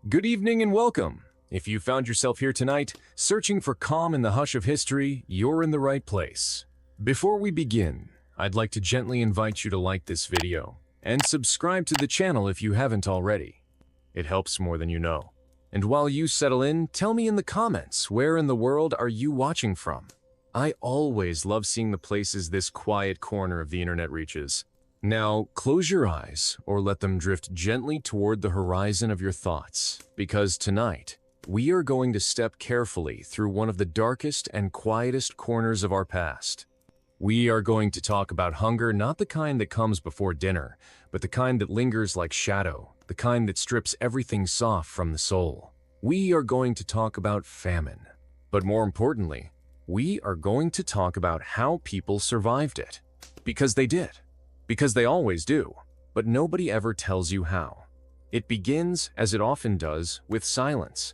Good evening and welcome. If you found yourself here tonight, searching for calm in the hush of history, you're in the right place. Before we begin, I'd like to gently invite you to like this video and subscribe to the channel if you haven't already. It helps more than you know. And while you settle in, tell me in the comments, where in the world are you watching from? I always love seeing the places this quiet corner of the internet reaches. Now, close your eyes or let them drift gently toward the horizon of your thoughts, because tonight, we are going to step carefully through one of the darkest and quietest corners of our past. We are going to talk about hunger, not the kind that comes before dinner, but the kind that lingers like shadow, the kind that strips everything soft from the soul. We are going to talk about famine. But more importantly, we are going to talk about how people survived it. Because they did. Because they always do, but nobody ever tells you how. It begins, as it often does, with silence.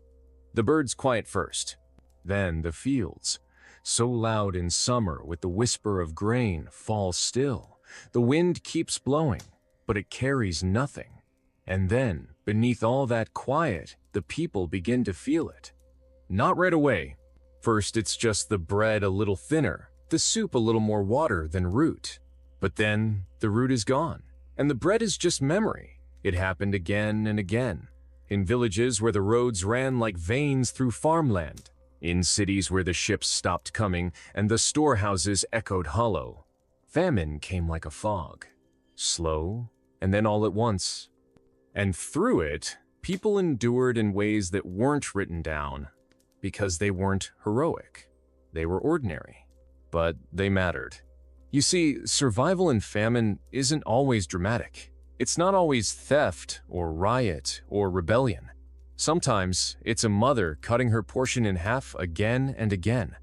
The birds quiet first, then the fields, so loud in summer with the whisper of grain, fall still. The wind keeps blowing, but it carries nothing. And then, beneath all that quiet, the people begin to feel it. Not right away. First, it's just the bread a little thinner, the soup a little more water than root. But then, the root is gone, and the bread is just memory. It happened again and again. In villages where the roads ran like veins through farmland. In cities where the ships stopped coming and the storehouses echoed hollow. Famine came like a fog. Slow, and then all at once. And through it, people endured in ways that weren't written down, because they weren't heroic. They were ordinary, but they mattered. You see, survival in famine isn't always dramatic. It's not always theft or riot or rebellion. Sometimes it's a mother cutting her portion in half again and again.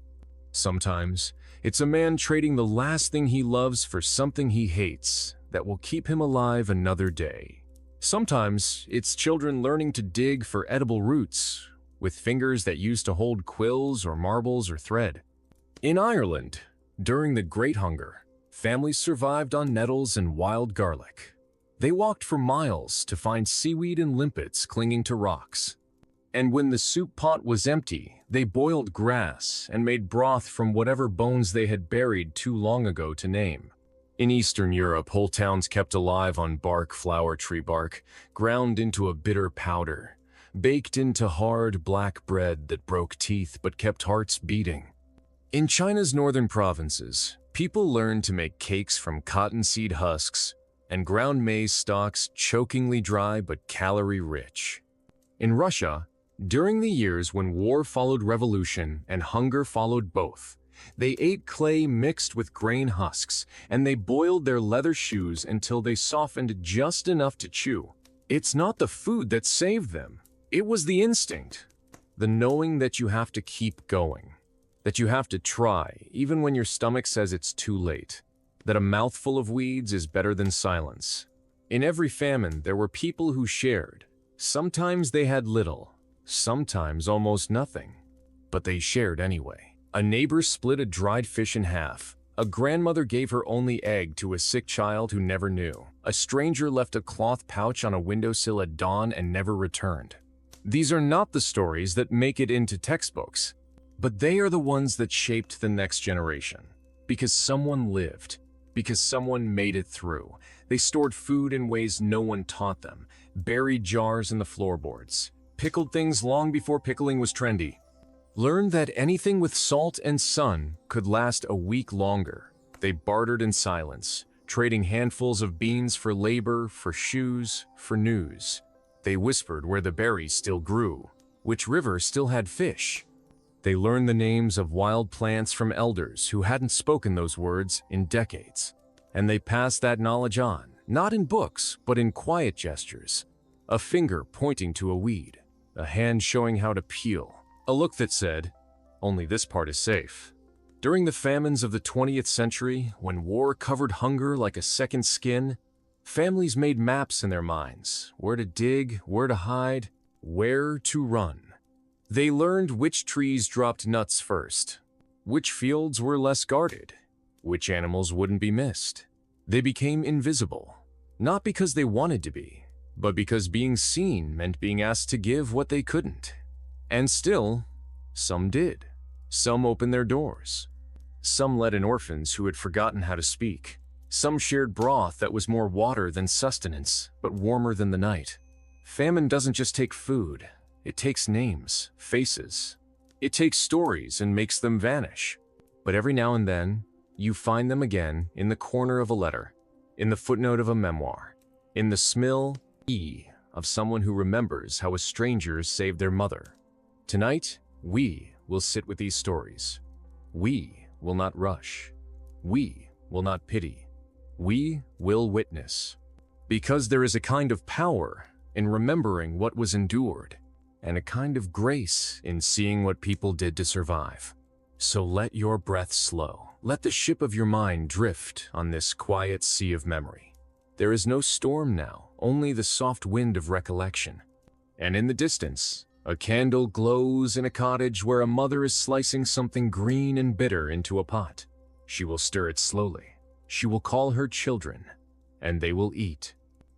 Sometimes it's a man trading the last thing he loves for something he hates that will keep him alive another day. Sometimes it's children learning to dig for edible roots with fingers that used to hold quills or marbles or thread. In Ireland, during the Great Hunger, families survived on nettles and wild garlic. They walked for miles to find seaweed and limpets clinging to rocks. And when the soup pot was empty, they boiled grass and made broth from whatever bones they had buried too long ago to name. In Eastern Europe, whole towns kept alive on bark, flower tree bark, ground into a bitter powder, baked into hard black bread that broke teeth but kept hearts beating. In China's northern provinces, people learned to make cakes from cottonseed husks and ground maize stalks, chokingly dry but calorie-rich. In Russia, during the years when war followed revolution and hunger followed both, they ate clay mixed with grain husks, and they boiled their leather shoes until they softened just enough to chew. It's not the food that saved them. It was the instinct, the knowing that you have to keep going. That you have to try, even when your stomach says it's too late. That a mouthful of weeds is better than silence. In every famine, there were people who shared. Sometimes they had little, sometimes almost nothing. But they shared anyway. A neighbor split a dried fish in half. A grandmother gave her only egg to a sick child who never knew. A stranger left a cloth pouch on a windowsill at dawn and never returned. These are not the stories that make it into textbooks. But they are the ones that shaped the next generation. Because someone lived. Because someone made it through. They stored food in ways no one taught them. Buried jars in the floorboards. Pickled things long before pickling was trendy. Learned that anything with salt and sun could last a week longer. They bartered in silence, trading handfuls of beans for labor, for shoes, for news. They whispered where the berries still grew, which river still had fish. They learned the names of wild plants from elders who hadn't spoken those words in decades. And they passed that knowledge on, not in books, but in quiet gestures. A finger pointing to a weed, a hand showing how to peel, a look that said, "Only this part is safe." During the famines of the 20th century, when war covered hunger like a second skin, families made maps in their minds, where to dig, where to hide, where to run. They learned which trees dropped nuts first, which fields were less guarded, which animals wouldn't be missed. They became invisible, not because they wanted to be, but because being seen meant being asked to give what they couldn't. And still, some did. Some opened their doors. Some let in orphans who had forgotten how to speak. Some shared broth that was more water than sustenance, but warmer than the night. Famine doesn't just take food. It takes names, faces. It takes stories and makes them vanish. But every now and then, you find them again in the corner of a letter, in the footnote of a memoir, in the smell of someone who remembers how a stranger saved their mother. Tonight, we will sit with these stories. We will not rush. We will not pity. We will witness. Because there is a kind of power in remembering what was endured, and a kind of grace in seeing what people did to survive. So let your breath slow. Let the ship of your mind drift on this quiet sea of memory. There is no storm now, only the soft wind of recollection. And in the distance, a candle glows in a cottage where a mother is slicing something green and bitter into a pot. She will stir it slowly. She will call her children, and they will eat.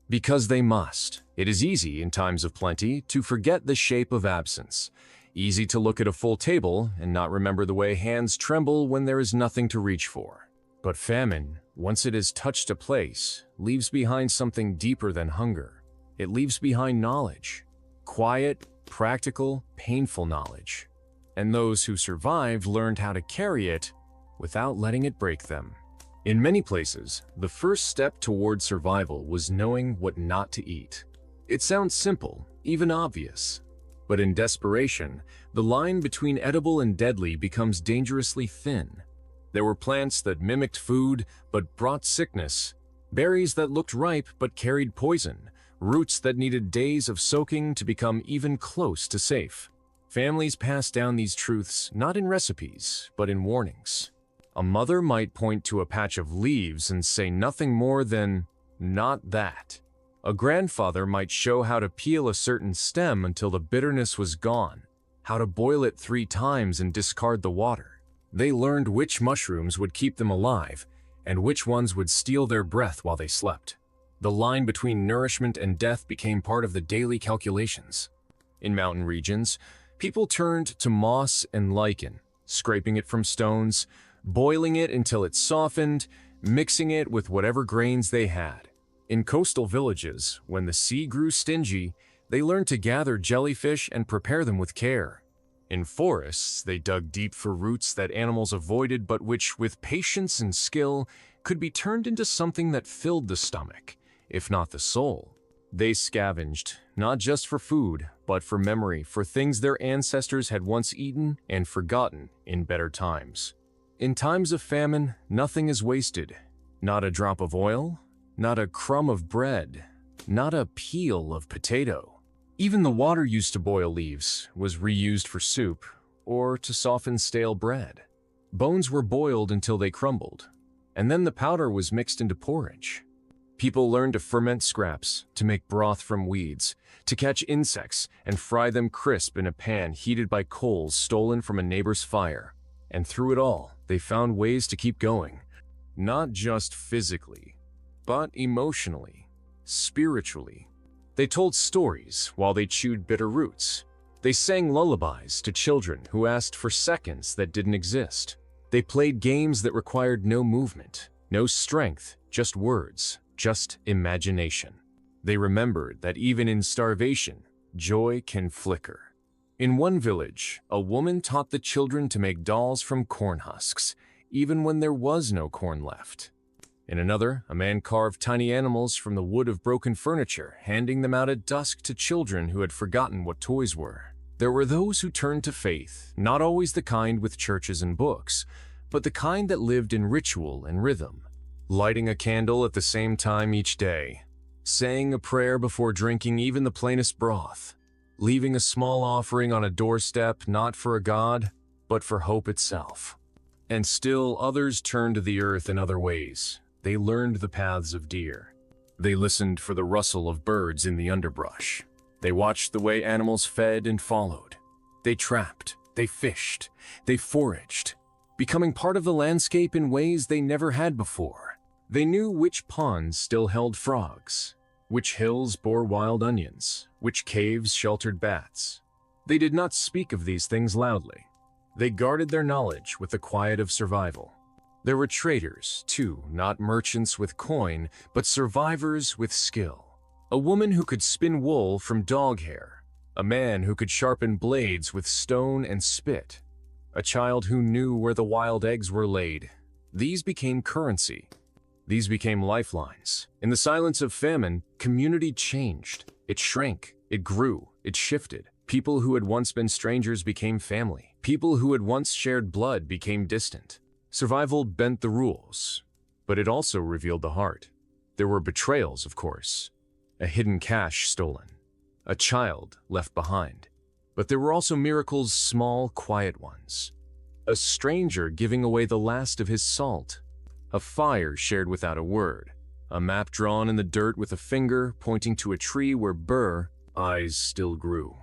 Because they must. It is easy in times of plenty to forget the shape of absence. Easy to look at a full table and not remember the way hands tremble when there is nothing to reach for. But famine, once it has touched a place, leaves behind something deeper than hunger. It leaves behind knowledge. Quiet, practical, painful knowledge. And those who survived learned how to carry it without letting it break them. In many places, the first step toward survival was knowing what not to eat. It sounds simple, even obvious. But in desperation, the line between edible and deadly becomes dangerously thin. There were plants that mimicked food but brought sickness, berries that looked ripe but carried poison, roots that needed days of soaking to become even close to safe. Families passed down these truths not in recipes, but in warnings. A mother might point to a patch of leaves and say nothing more than, "Not that." A grandfather might show how to peel a certain stem until the bitterness was gone, how to boil it 3 times and discard the water. They learned which mushrooms would keep them alive and which ones would steal their breath while they slept. The line between nourishment and death became part of the daily calculations. In mountain regions, people turned to moss and lichen, scraping it from stones, boiling it until it softened, mixing it with whatever grains they had. In coastal villages, when the sea grew stingy, they learned to gather jellyfish and prepare them with care. In forests, they dug deep for roots that animals avoided but which, with patience and skill, could be turned into something that filled the stomach, if not the soul. They scavenged, not just for food, but for memory, for things their ancestors had once eaten and forgotten in better times. In times of famine, nothing is wasted. Not a drop of oil, not a crumb of bread, not a peel of potato. Even the water used to boil leaves was reused for soup or to soften stale bread. Bones were boiled until they crumbled, and then the powder was mixed into porridge. People learned to ferment scraps, to make broth from weeds, to catch insects and fry them crisp in a pan heated by coals stolen from a neighbor's fire. And through it all, they found ways to keep going, not just physically, but emotionally, spiritually. They told stories while they chewed bitter roots. They sang lullabies to children who asked for seconds that didn't exist. They played games that required no movement, no strength, just words, just imagination. They remembered that even in starvation, joy can flicker. In one village, a woman taught the children to make dolls from corn husks, even when there was no corn left. In another, a man carved tiny animals from the wood of broken furniture, handing them out at dusk to children who had forgotten what toys were. There were those who turned to faith, not always the kind with churches and books, but the kind that lived in ritual and rhythm, lighting a candle at the same time each day, saying a prayer before drinking even the plainest broth, leaving a small offering on a doorstep not for a god, but for hope itself. And still others turned to the earth in other ways. They learned the paths of deer. They listened for the rustle of birds in the underbrush. They watched the way animals fed and followed. They trapped, they fished, they foraged, becoming part of the landscape in ways they never had before. They knew which ponds still held frogs, which hills bore wild onions, which caves sheltered bats. They did not speak of these things loudly. They guarded their knowledge with the quiet of survival. There were traders, too, not merchants with coin, but survivors with skill. A woman who could spin wool from dog hair, a man who could sharpen blades with stone and spit, a child who knew where the wild eggs were laid. These became currency. These became lifelines. In the silence of famine, community changed. It shrank, it grew, it shifted. People who had once been strangers became family. People who had once shared blood became distant. Survival bent the rules, but it also revealed the heart. There were betrayals, of course. A hidden cache stolen. A child left behind. But there were also miracles, small, quiet ones. A stranger giving away the last of his salt. A fire shared without a word. A map drawn in the dirt with a finger pointing to a tree where burr eyes still grew.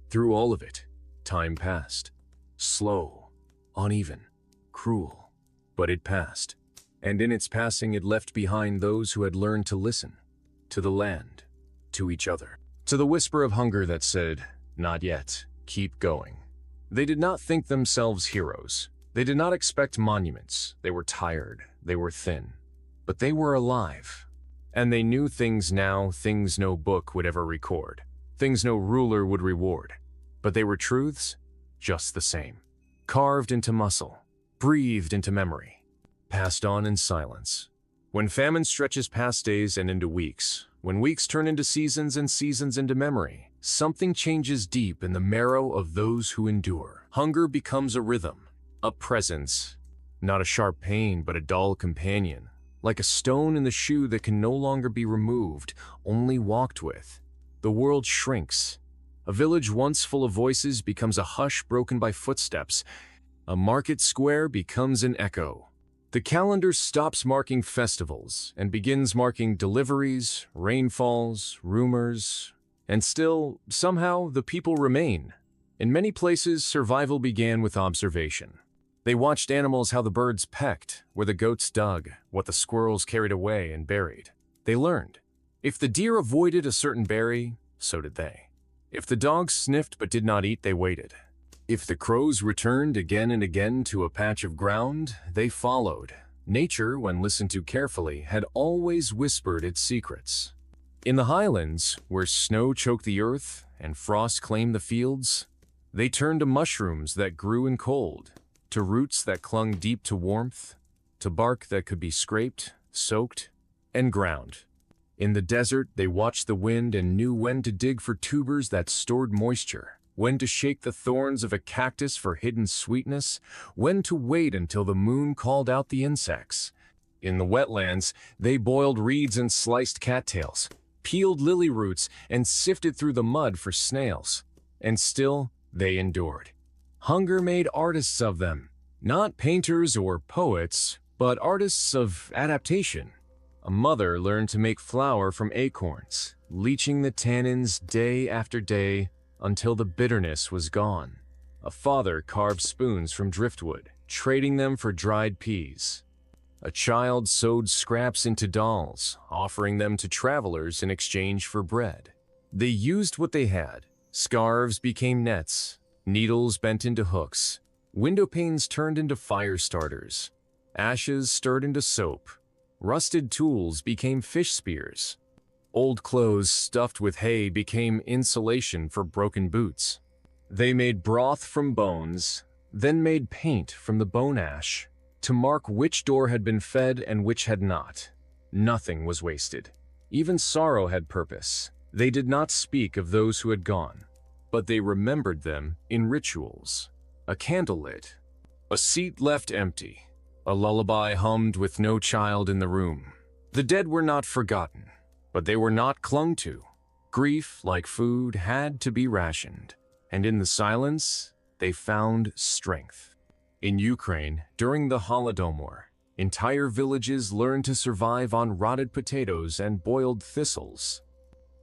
Through all of it, time passed. Slow, uneven, cruel. But it passed. And in its passing it left behind those who had learned to listen. To the land. To each other. To the whisper of hunger that said, "Not yet. Keep going." They did not think themselves heroes. They did not expect monuments. They were tired. They were thin. But they were alive. And they knew things now, things no book would ever record. Things no ruler would reward. But they were truths just the same. Carved into muscle. Breathed into memory. Passed on in silence. When famine stretches past days and into weeks, when weeks turn into seasons and seasons into memory, something changes deep in the marrow of those who endure. Hunger becomes a rhythm, a presence, not a sharp pain but a dull companion, like a stone in the shoe that can no longer be removed, only walked with. The world shrinks. A village once full of voices becomes a hush broken by footsteps. A market square becomes an echo. The calendar stops marking festivals and begins marking deliveries, rainfalls, rumors, and still, somehow, the people remain. In many places, survival began with observation. They watched animals how the birds pecked, where the goats dug, what the squirrels carried away and buried. They learned. If the deer avoided a certain berry, so did they. If the dogs sniffed but did not eat, they waited. If the crows returned again and again to a patch of ground, they followed. Nature, when listened to carefully, had always whispered its secrets. In the highlands, where snow choked the earth and frost claimed the fields, they turned to mushrooms that grew in cold, to roots that clung deep to warmth, to bark that could be scraped, soaked, and ground. In the desert, they watched the wind and knew when to dig for tubers that stored moisture, when to shake the thorns of a cactus for hidden sweetness, when to wait until the moon called out the insects. In the wetlands, they boiled reeds and sliced cattails, peeled lily roots and sifted through the mud for snails. And still, they endured. Hunger made artists of them, not painters or poets, but artists of adaptation. A mother learned to make flour from acorns, leaching the tannins day after day, until the bitterness was gone. A father carved spoons from driftwood, trading them for dried peas. A child sewed scraps into dolls, offering them to travelers in exchange for bread. They used what they had. Scarves became nets, needles bent into hooks, window panes turned into fire starters, ashes stirred into soap, rusted tools became fish spears. Old clothes stuffed with hay became insulation for broken boots. They made broth from bones, then made paint from the bone ash, to mark which door had been fed and which had not. Nothing was wasted. Even sorrow had purpose. They did not speak of those who had gone, but they remembered them in rituals. A candle lit, a seat left empty, a lullaby hummed with no child in the room. The dead were not forgotten, but they were not clung to. Grief, like food, had to be rationed, and in the silence, they found strength. In Ukraine, during the Holodomor, entire villages learned to survive on rotted potatoes and boiled thistles.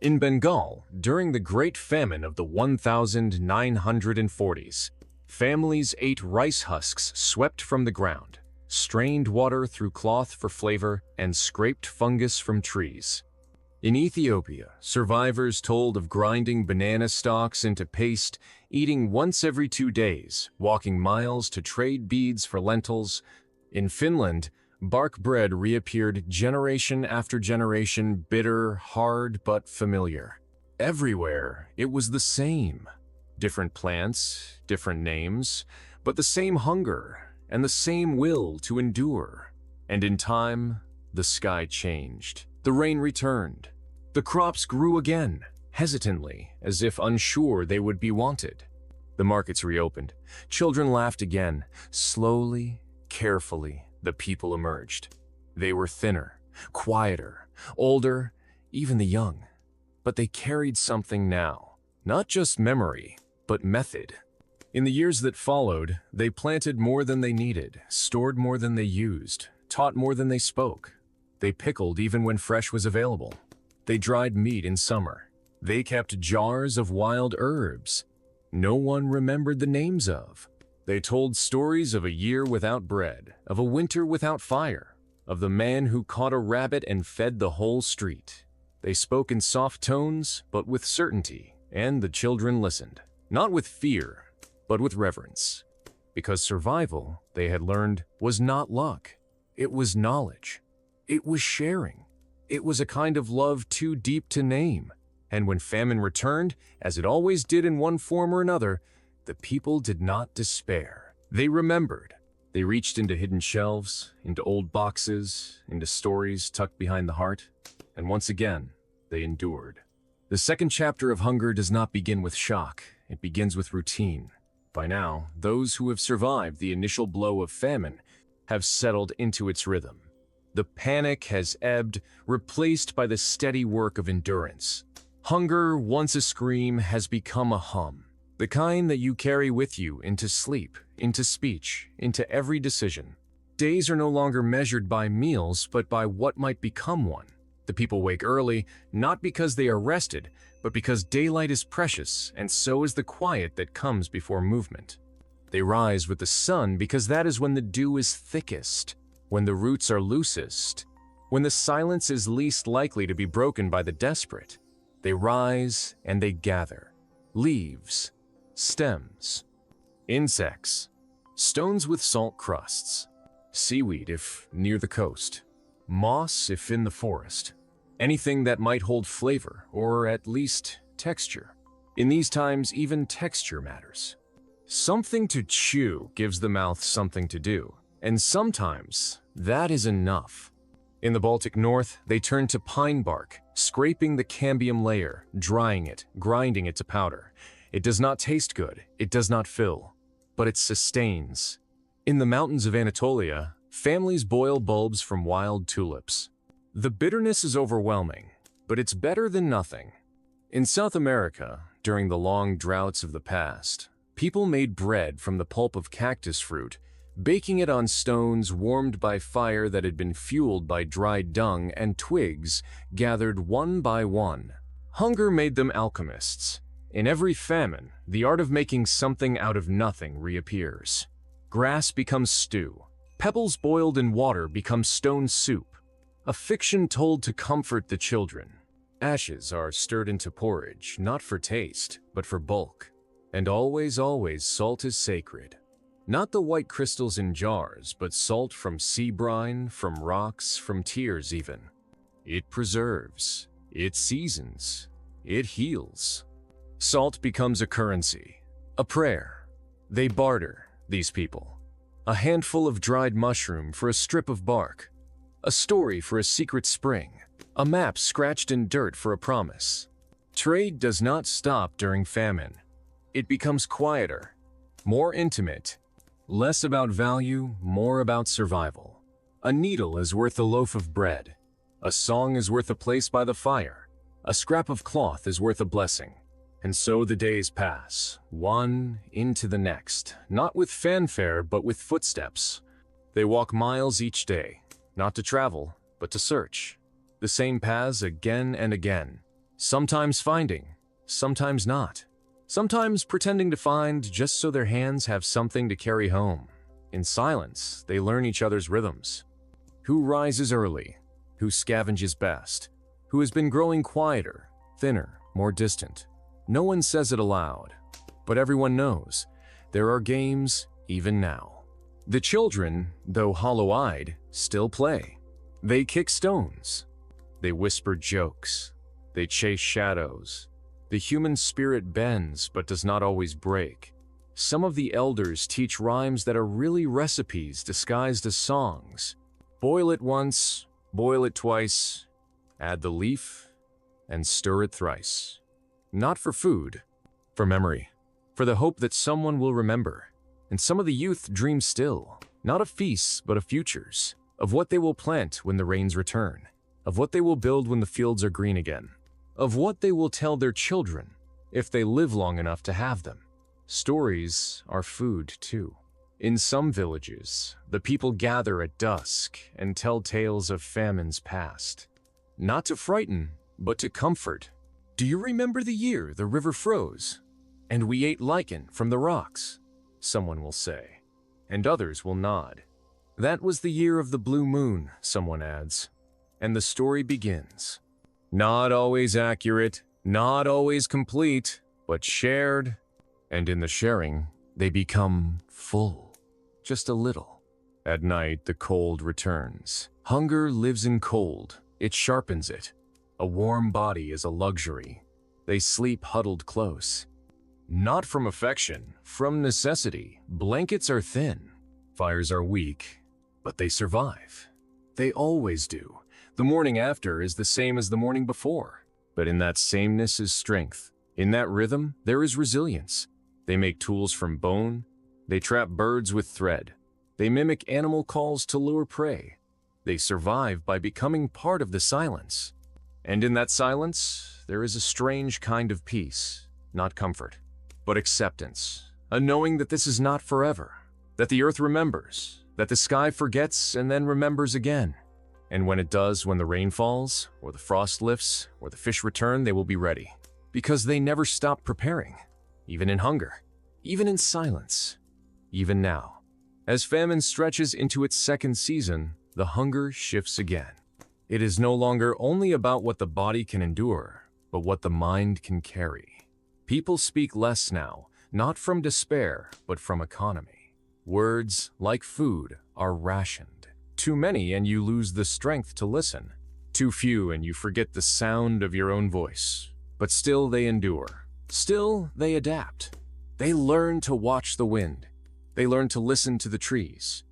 In Bengal, during the Great Famine of the 1940s, families ate rice husks swept from the ground, strained water through cloth for flavor, and scraped fungus from trees. In Ethiopia, survivors told of grinding banana stalks into paste, eating once every 2 days, walking miles to trade beads for lentils. In Finland, bark bread reappeared generation after generation, bitter, hard, but familiar. Everywhere, it was the same. Different plants, different names, but the same hunger and the same will to endure. And in time, the sky changed. The rain returned. The crops grew again, hesitantly, as if unsure they would be wanted. The markets reopened. Children laughed again. Slowly, carefully, the people emerged. They were thinner, quieter, older, even the young. But they carried something now. Not just memory, but method. In the years that followed, they planted more than they needed, stored more than they used, taught more than they spoke. They pickled even when fresh was available. They dried meat in summer. They kept jars of wild herbs no one remembered the names of. They told stories of a year without bread, of a winter without fire, of the man who caught a rabbit and fed the whole street. They spoke in soft tones, but with certainty, and the children listened. Not with fear, but with reverence. Because survival, they had learned, was not luck. It was knowledge. It was sharing. It was a kind of love too deep to name. And when famine returned, as it always did in one form or another, the people did not despair. They remembered. They reached into hidden shelves, into old boxes, into stories tucked behind the heart, and once again, they endured. The second chapter of hunger does not begin with shock. It begins with routine. By now, those who have survived the initial blow of famine have settled into its rhythm. The panic has ebbed, replaced by the steady work of endurance. Hunger, once a scream, has become a hum. The kind that you carry with you into sleep, into speech, into every decision. Days are no longer measured by meals, but by what might become one. The people wake early, not because they are rested, but because daylight is precious, and so is the quiet that comes before movement. They rise with the sun because that is when the dew is thickest, when the roots are loosest, when the silence is least likely to be broken by the desperate. They rise and they gather. Leaves, stems, insects, stones with salt crusts, seaweed if near the coast, moss if in the forest, anything that might hold flavor or at least texture. In these times, even texture matters. Something to chew gives the mouth something to do, and sometimes that is enough. In the Baltic North, they turn to pine bark, scraping the cambium layer, drying it, grinding it to powder. It does not taste good, it does not fill, but it sustains. In the mountains of Anatolia, families boil bulbs from wild tulips. The bitterness is overwhelming, but it's better than nothing. In South America, during the long droughts of the past, people made bread from the pulp of cactus fruit, baking it on stones warmed by fire that had been fueled by dried dung and twigs gathered one by one. Hunger made them alchemists. In every famine, the art of making something out of nothing reappears. Grass becomes stew. Pebbles boiled in water become stone soup. A fiction told to comfort the children. Ashes are stirred into porridge, not for taste, but for bulk. And always, always, salt is sacred. Not the white crystals in jars, but salt from sea brine, from rocks, from tears even. It preserves, it seasons, it heals. Salt becomes a currency, a prayer. They barter, these people. A handful of dried mushroom for a strip of bark. A story for a secret spring. A map scratched in dirt for a promise. Trade does not stop during famine. It becomes quieter, more intimate, less about value, more about survival. A needle is worth a loaf of bread. A song is worth a place by the fire. A scrap of cloth is worth a blessing. And so the days pass, one into the next, not with fanfare, but with footsteps. They walk miles each day, not to travel, but to search. The same paths again and again, sometimes finding, sometimes not. Sometimes pretending to find just so their hands have something to carry home. In silence, they learn each other's rhythms. Who rises early? Who scavenges best? who has been growing quieter, thinner, more distant. No one says it aloud, but everyone knows. There are games even now. The children, though hollow-eyed, still play. They kick stones. They whisper jokes. They chase shadows. The human spirit bends but does not always break. Some of the elders teach rhymes that are really recipes disguised as songs. Boil it once, boil it twice, add the leaf, and stir it thrice. Not for food, for memory, for the hope that someone will remember. And some of the youth dream still, not of feasts but of futures, of what they will plant when the rains return, of what they will build when the fields are green again, of what they will tell their children if they live long enough to have them. Stories are food too. In some villages, the people gather at dusk and tell tales of famines past. Not to frighten, but to comfort. Do you remember the year the river froze, and we ate lichen from the rocks? Someone will say, and others will nod. That was the year of the blue moon, someone adds. And the story begins. Not always accurate, not always complete, but shared. And in the sharing, they become full. Just a little. At night, the cold returns. Hunger lives in cold. It sharpens it. A warm body is a luxury. They sleep huddled close. Not from affection, from necessity. Blankets are thin. Fires are weak, but they survive. They always do. The morning after is the same as the morning before. But in that sameness is strength. In that rhythm, there is resilience. They make tools from bone. They trap birds with thread. They mimic animal calls to lure prey. They survive by becoming part of the silence. And in that silence, there is a strange kind of peace, not comfort, but acceptance. A knowing that this is not forever, that the earth remembers, that the sky forgets and then remembers again. And when it does, when the rain falls, or the frost lifts, or the fish return, they will be ready. Because they never stop preparing, even in hunger, even in silence, even now. As famine stretches into its second season, the hunger shifts again. It is no longer only about what the body can endure, but what the mind can carry. People speak less now, not from despair, but from economy. Words, like food, are rationed. Too many and you lose the strength to listen. Too few and you forget the sound of your own voice. But still they endure. Still they adapt. They learn to watch the wind. They learn to listen to the trees.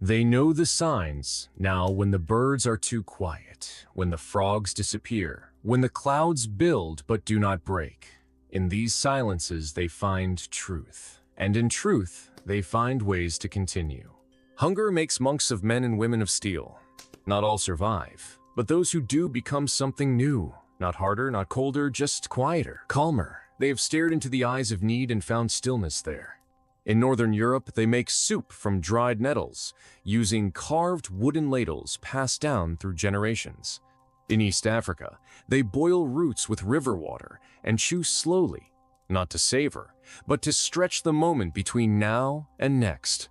They know the signs now when the birds are too quiet, when the frogs disappear, when the clouds build but do not break. In these silences they find truth, and in truth they find ways to continue. Hunger makes monks of men and women of steel. Not all survive, but those who do become something new. Not harder, not colder, just quieter, calmer. They have stared into the eyes of need and found stillness there. In Northern Europe, they make soup from dried nettles, using carved wooden ladles passed down through generations. In East Africa, they boil roots with river water and chew slowly, not to savor, but to stretch the moment between now and next.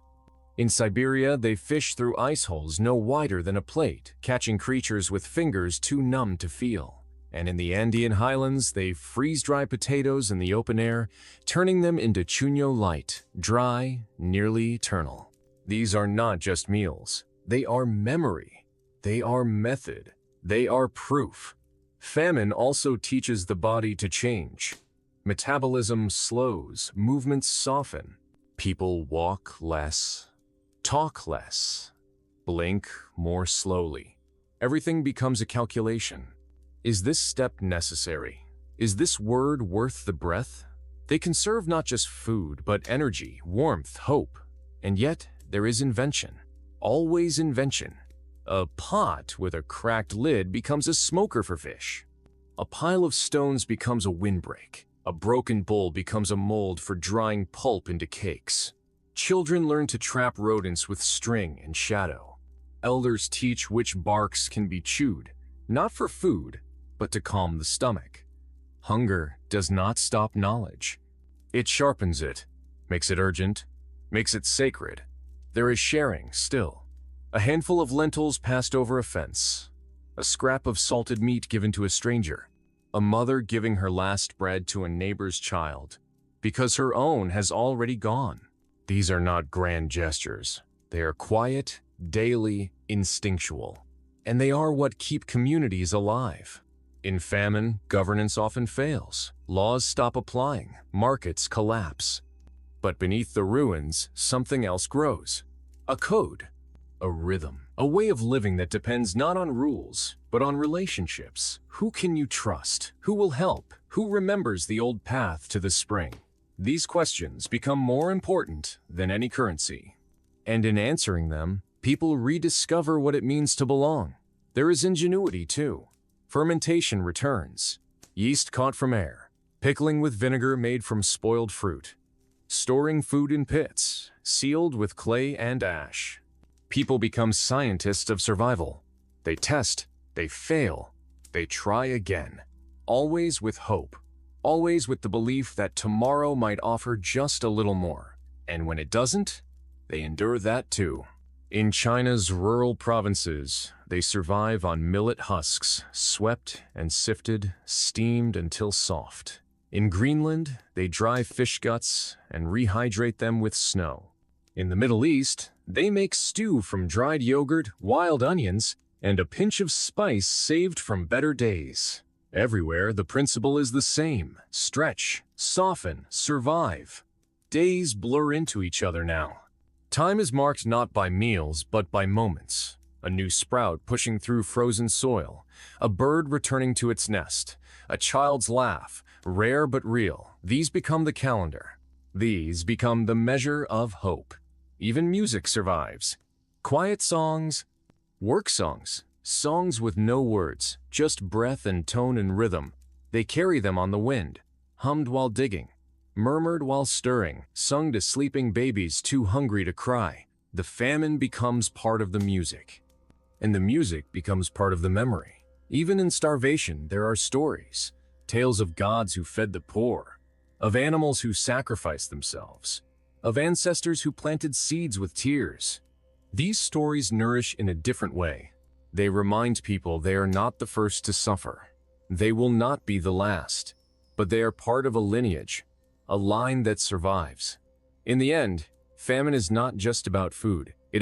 In Siberia, they fish through ice holes no wider than a plate, catching creatures with fingers too numb to feel. And in the Andean highlands, they freeze-dry potatoes in the open air, turning them into chuño light, dry, nearly eternal. These are not just meals. They are memory. They are method. They are proof. Famine also teaches the body to change. Metabolism slows, movements soften. People walk less, talk less, blink more slowly. Everything becomes a calculation. Is this step necessary? Is this word worth the breath? They conserve not just food, but energy, warmth, hope. And yet, there is invention. Always invention. A pot with a cracked lid becomes a smoker for fish. A pile of stones becomes a windbreak. A broken bowl becomes a mold for drying pulp into cakes. Children learn to trap rodents with string and shadow. Elders teach which barks can be chewed, not for food, but to calm the stomach. Hunger does not stop knowledge. It sharpens it, makes it urgent, makes it sacred. There is sharing still. A handful of lentils passed over a fence. a scrap of salted meat given to a stranger, a mother giving her last bread to a neighbor's child, because her own has already gone. These are not grand gestures. They are quiet, daily, instinctual, and they are what keep communities alive. In famine, governance often fails. Laws stop applying, markets collapse. But beneath the ruins, something else grows. A code, a rhythm, a way of living that depends not on rules, but on relationships. Who can you trust? Who will help? Who remembers the old path to the spring? These questions become more important than any currency. And in answering them, people rediscover what it means to belong. There is ingenuity, too. Fermentation returns. Yeast caught from air. Pickling with vinegar made from spoiled fruit. Storing food in pits, sealed with clay and ash. People become scientists of survival. They test, they fail, they try again. Always with hope. Always with the belief that tomorrow might offer just a little more. And when it doesn't, they endure that too. In China's rural provinces, they survive on millet husks, swept and sifted, steamed until soft. In Greenland, they dry fish guts and rehydrate them with snow. In the Middle East, they make stew from dried yogurt, wild onions, and a pinch of spice saved from better days. Everywhere, the principle is the same: stretch, soften, survive. Days blur into each other now. Time is marked not by meals, but by moments. A new sprout pushing through frozen soil, a bird returning to its nest, a child's laugh, rare but real. These become the calendar. These become the measure of hope. Even music survives. Quiet songs, work songs, songs with no words, just breath and tone and rhythm. They carry them on the wind, hummed while digging, murmured while stirring, sung to sleeping babies too hungry to cry. The famine becomes part of the music, and the music becomes part of the memory. Even in starvation, there are stories, tales of gods who fed the poor, of animals who sacrificed themselves, of ancestors who planted seeds with tears. These stories nourish in a different way. They remind people they are not the first to suffer. They will not be the last, but they are part of a lineage, a line that survives. In the end, famine is not just about food. It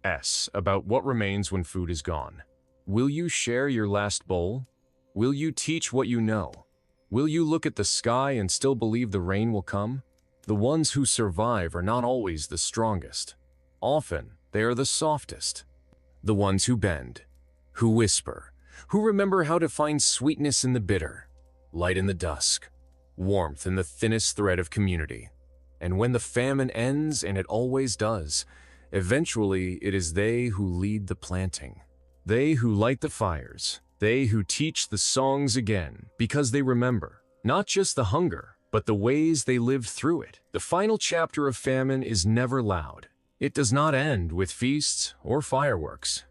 is about what remains when food is gone. Will you share your last bowl? Will you teach what you know? Will you look at the sky and still believe the rain will come? The ones who survive are not always the strongest. Often, they are the softest. The ones who bend, who whisper, who remember how to find sweetness in the bitter, light in the dusk, warmth in the thinnest thread of community. And when the famine ends, and it always does, eventually it is they who lead the planting. They who light the fires. They who teach the songs again, because they remember, not just the hunger, but the ways they lived through it. The final chapter of famine is never loud. It does not end with feasts or fireworks.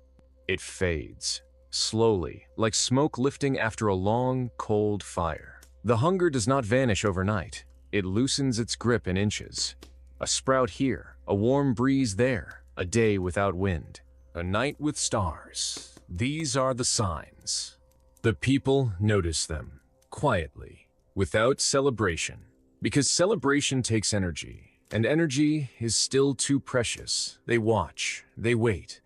It fades, slowly, like smoke lifting after a long, cold fire. The hunger does not vanish overnight. It loosens its grip in inches. A sprout here, a warm breeze there, a day without wind, a night with stars. These are the signs. The people notice them, quietly, without celebration, because celebration takes energy, and energy is still too precious. They watch, they wait.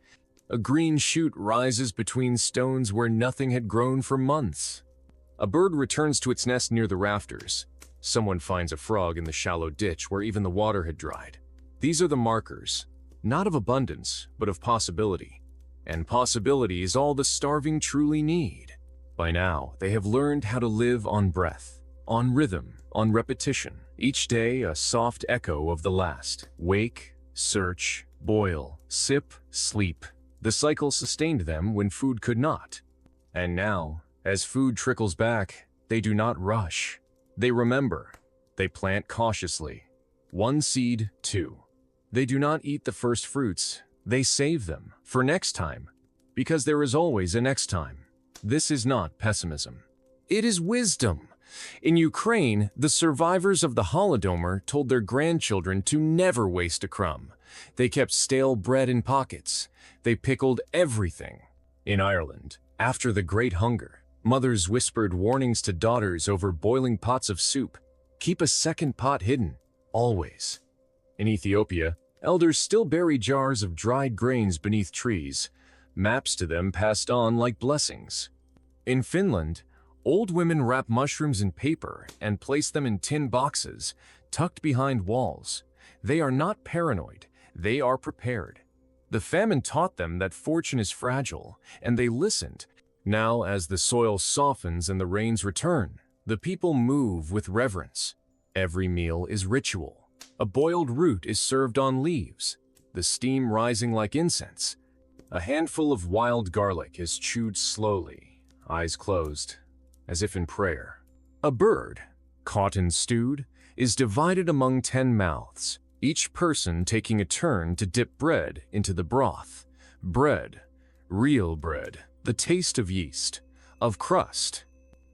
A green shoot rises between stones where nothing had grown for months. A bird returns to its nest near the rafters. Someone finds a frog in the shallow ditch where even the water had dried. These are the markers, not of abundance, but of possibility. And possibility is all the starving truly need. By now, they have learned how to live on breath, on rhythm, on repetition. Each day, a soft echo of the last. Wake, search, boil, sip, sleep. The cycle sustained them when food could not. And now, as food trickles back, they do not rush. They remember. They plant cautiously. One seed, two. They do not eat the first fruits. They save them for next time, because there is always a next time. This is not pessimism. It is wisdom. In Ukraine, the survivors of the Holodomor told their grandchildren to never waste a crumb. They kept stale bread in pockets. They pickled everything. In Ireland, After the Great Hunger, mothers whispered warnings to daughters over boiling pots of soup. Keep a second pot hidden, always. In Ethiopia, elders still bury jars of dried grains beneath trees, maps to them passed on like blessings. In Finland, old women wrap mushrooms in paper and place them in tin boxes, tucked behind walls. They are not paranoid, they are prepared. The famine taught them that fortune is fragile, and they listened. Now, as the soil softens and the rains return, the people move with reverence. Every meal is ritual. A boiled root is served on leaves, the steam rising like incense. A handful of wild garlic is chewed slowly, eyes closed, as if in prayer. A bird, caught and stewed, is divided among 10 mouths, each person taking a turn to dip bread into the broth. Bread, real bread, the taste of yeast, of crust,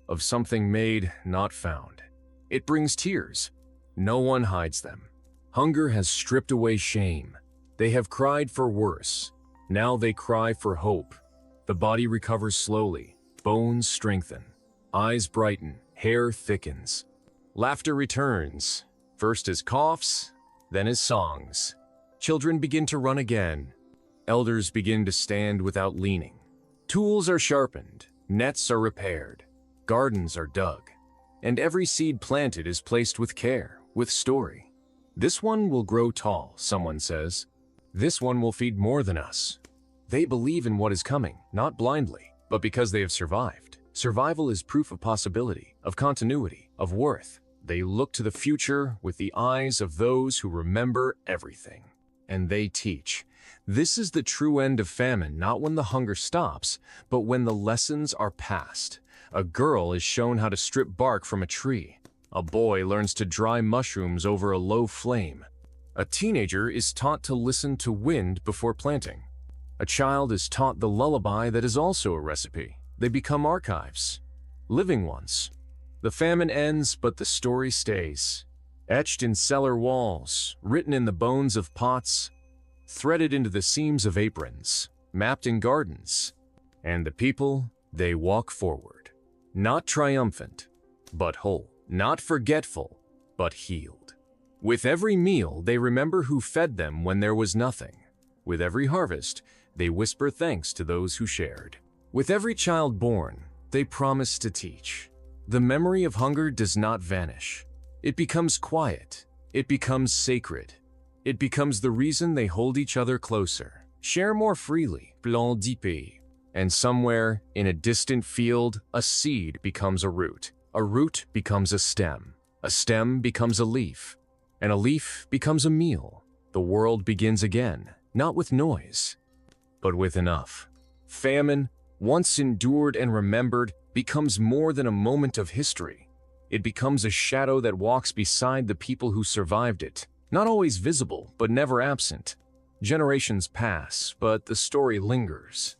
of something made, not found. It brings tears. No one hides them. Hunger has stripped away shame. They have cried for worse. Now they cry for hope. The body recovers slowly. Bones strengthen. Eyes brighten. Hair thickens. Laughter returns. First as coughs, then as songs. Children begin to run again. Elders begin to stand without leaning. Tools are sharpened. Nets are repaired. Gardens are dug. And every seed planted is placed with care, with story. This one will grow tall, someone says. This one will feed more than us. They believe in what is coming, not blindly, but because they have survived. Survival is proof of possibility, of continuity, of worth. They look to the future with the eyes of those who remember everything. And they teach. This is the true end of famine, not when the hunger stops, but when the lessons are passed. A girl is shown how to strip bark from a tree. A boy learns to dry mushrooms over a low flame. A teenager is taught to listen to wind before planting. A child is taught the lullaby that is also a recipe. They become archives, living ones. The famine ends, but the story stays. Etched in cellar walls, written in the bones of pots, threaded into the seams of aprons, mapped in gardens. And the people, they walk forward. Not triumphant, but whole. Not forgetful, but healed. With every meal, they remember who fed them when there was nothing. With every harvest, they whisper thanks to those who shared. With every child born, they promise to teach. The memory of hunger does not vanish. It becomes quiet. It becomes sacred. It becomes the reason they hold each other closer, share more freely, plan d'épée. And somewhere, in a distant field, a seed becomes a root becomes a stem becomes a leaf, and a leaf becomes a meal. The world begins again, not with noise, but with enough. Famine, once endured and remembered, becomes more than a moment of history. It becomes a shadow that walks beside the people who survived it, not always visible, but never absent. Generations pass, but the story lingers.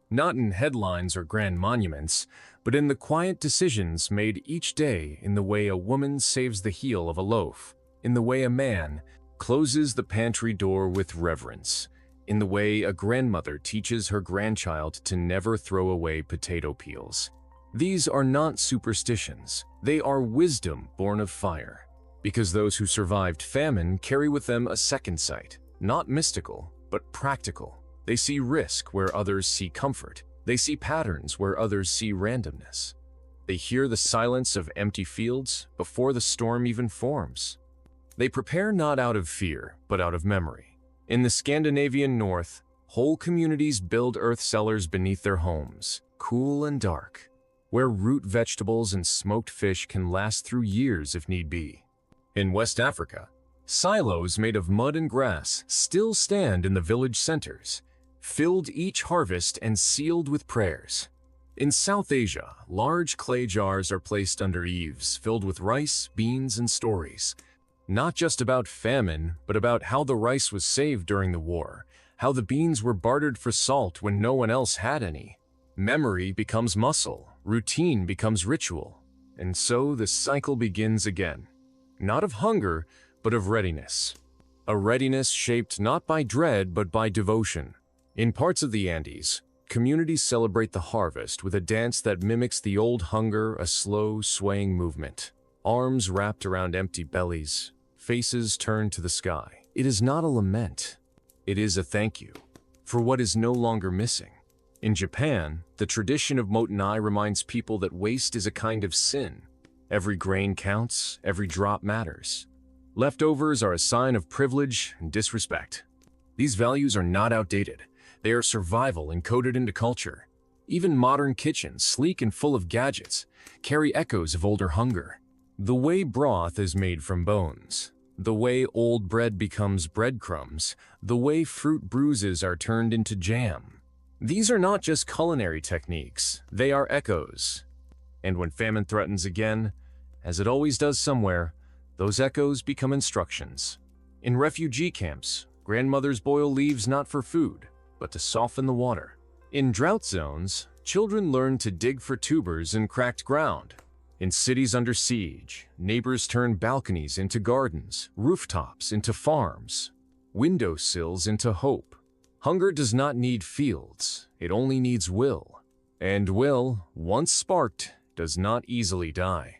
Not in headlines or grand monuments, but in the quiet decisions made each day, in the way a woman saves the heel of a loaf, in the way a man closes the pantry door with reverence, in the way a grandmother teaches her grandchild to never throw away potato peels. These are not superstitions, they are wisdom born of fire, because those who survived famine carry with them a second sight, not mystical, but practical. They see risk where others see comfort. They see patterns where others see randomness. They hear the silence of empty fields before the storm even forms. They prepare not out of fear, but out of memory. In the Scandinavian north, whole communities build earth cellars beneath their homes, cool and dark, where root vegetables and smoked fish can last through years if need be. In West Africa, silos made of mud and grass still stand in the village centers, filled each harvest and sealed with prayers. In South Asia, large clay jars are placed under eaves filled with rice, beans, and stories. Not just about famine, but about how the rice was saved during the war, how the beans were bartered for salt when no one else had any. Memory becomes muscle, routine becomes ritual, and so the cycle begins again. Not of hunger, but of readiness. A readiness shaped not by dread, but by devotion. In parts of the Andes, Communities celebrate the harvest with a dance that mimics the old hunger, a slow, swaying movement. Arms wrapped around empty bellies, faces turned to the sky. It is not a lament. It is a thank you for what is no longer missing. In Japan, the tradition of motenai reminds people that waste is a kind of sin. Every grain counts, every drop matters. Leftovers are a sign of privilege and disrespect. These values are not outdated. They are survival encoded into culture. Even modern kitchens, sleek and full of gadgets, carry echoes of older hunger. The way broth is made from bones, the way old bread becomes breadcrumbs, the way fruit bruises are turned into jam. These are not just culinary techniques, they are echoes. And when famine threatens again, as it always does somewhere, those echoes become instructions. In refugee camps, grandmothers boil leaves not for food, but to soften the water. In drought zones, children learn to dig for tubers in cracked ground. In cities under siege, neighbors turn balconies into gardens, rooftops into farms, windowsills into hope. Hunger does not need fields, it only needs will. And will, once sparked, does not easily die.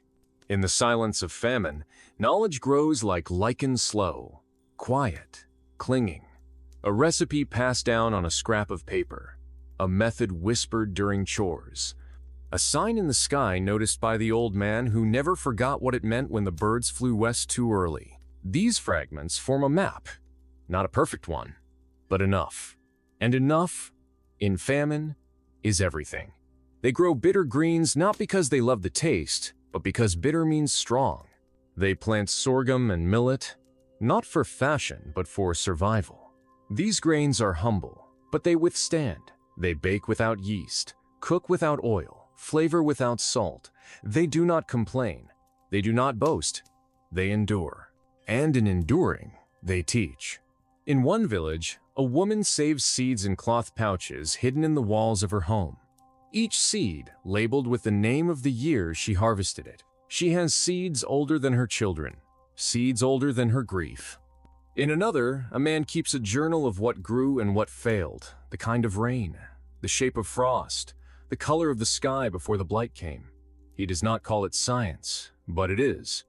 In the silence of famine, knowledge grows like lichen slow, quiet, clinging. A recipe passed down on a scrap of paper, a method whispered during chores, a sign in the sky noticed by the old man who never forgot what it meant when the birds flew west too early. These fragments form a map, not a perfect one, but enough. And enough, in famine, is everything. They grow bitter greens not because they love the taste, but because bitter means strong. They plant sorghum and millet, not for fashion, but for survival. These grains are humble, but they withstand. They bake without yeast, cook without oil, flavor without salt. They do not complain. They do not boast. They endure. And in enduring, they teach. In one village, a woman saves seeds in cloth pouches hidden in the walls of her home. Each seed labeled with the name of the year she harvested it. She has seeds older than her children, seeds older than her grief. In another, a man keeps a journal of what grew and what failed, the kind of rain, the shape of frost, the color of the sky before the blight came. He does not call it science, but it is.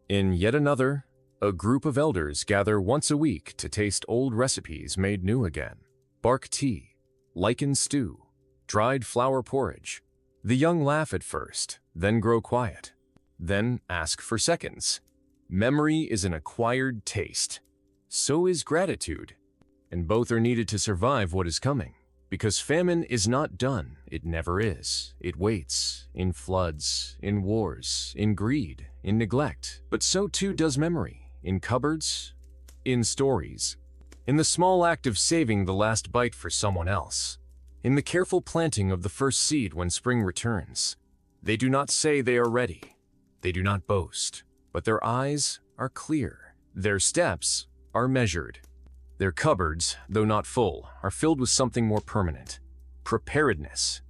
In yet another, a group of elders gather once a week to taste old recipes made new again. Bark tea, lichen stew, dried flower porridge. The young laugh at first, then grow quiet, then ask for seconds. Memory is an acquired taste. So is gratitude. And both are needed to survive what is coming. Because famine is not done, it never is. It waits, in floods, in wars, in greed, in neglect. But so too does memory, in cupboards, in stories, in the small act of saving the last bite for someone else, in the careful planting of the first seed when spring returns. They do not say they are ready. They do not boast, but their eyes are clear. Their steps are measured. Their cupboards, though not full, are filled with something more permanent: preparedness.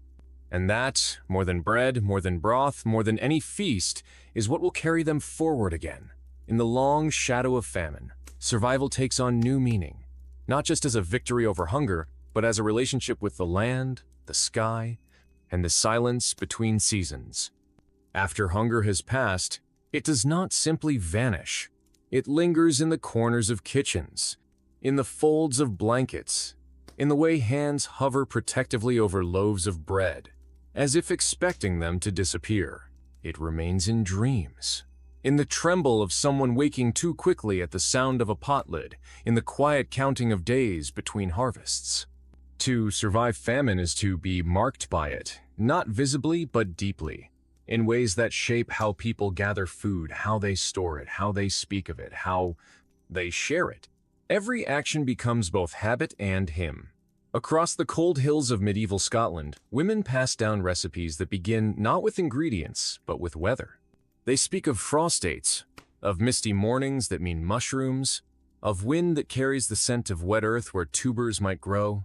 And that, more than bread, more than broth, more than any feast, is what will carry them forward again. In the long shadow of famine, survival takes on new meaning, not just as a victory over hunger, but as a relationship with the land, the sky, and the silence between seasons. After hunger has passed, it does not simply vanish. It lingers in the corners of kitchens, in the folds of blankets, in the way hands hover protectively over loaves of bread, as if expecting them to disappear. It remains in dreams, in the tremble of someone waking too quickly at the sound of a pot lid, in the quiet counting of days between harvests. To survive famine is to be marked by it, not visibly but deeply, in ways that shape how people gather food, how they store it, how they speak of it, how they share it. Every action becomes both habit and hymn. Across the cold hills of medieval Scotland, women pass down recipes that begin not with ingredients, but with weather. They speak of frost dates, of misty mornings that mean mushrooms, of wind that carries the scent of wet earth where tubers might grow.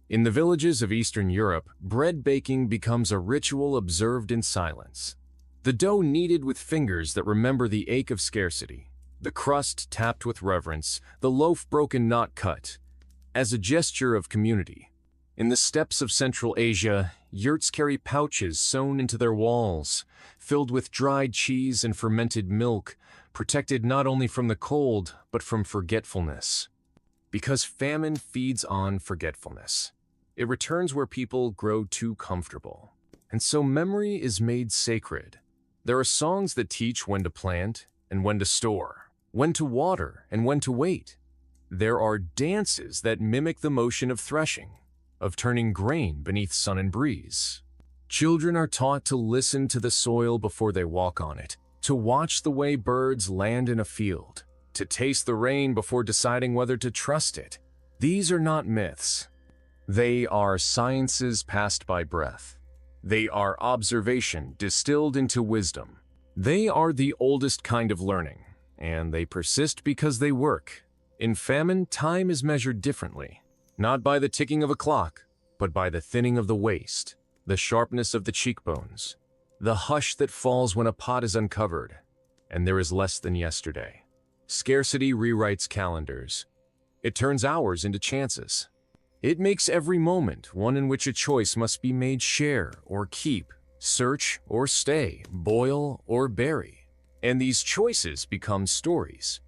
In the villages of Eastern Europe, bread baking becomes a ritual observed in silence. The dough kneaded with fingers that remember the ache of scarcity, the crust tapped with reverence, the loaf broken not cut, as a gesture of community. In the steppes of Central Asia, yurts carry pouches sewn into their walls, filled with dried cheese and fermented milk, protected not only from the cold, but from forgetfulness. Because famine feeds on forgetfulness. It returns where people grow too comfortable. And so memory is made sacred. There are songs that teach when to plant and when to store, when to water and when to wait. There are dances that mimic the motion of threshing, of turning grain beneath sun and breeze. Children are taught to listen to the soil before they walk on it, to watch the way birds land in a field, to taste the rain before deciding whether to trust it. These are not myths. They are sciences passed by breath. They are observation distilled into wisdom. They are the oldest kind of learning, and they persist because they work. In famine, time is measured differently, not by the ticking of a clock, but by the thinning of the waist, the sharpness of the cheekbones, the hush that falls when a pot is uncovered, and there is less than yesterday. Scarcity rewrites calendars. It turns hours into chances. It makes every moment one in which a choice must be made: share or keep, search or stay, boil or bury. And these choices become stories.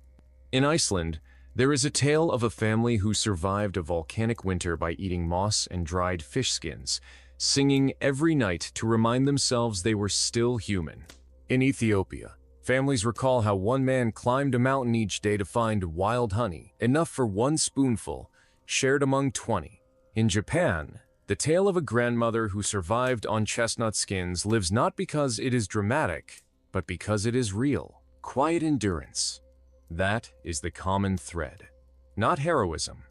In Iceland, there is a tale of a family who survived a volcanic winter by eating moss and dried fish skins, singing every night to remind themselves they were still human. In Ethiopia, families recall how one man climbed a mountain each day to find wild honey, enough for one spoonful, shared among 20. In Japan, the tale of a grandmother who survived on chestnut skins lives not because it is dramatic, but because it is real. Quiet endurance. That is the common thread. Not heroism,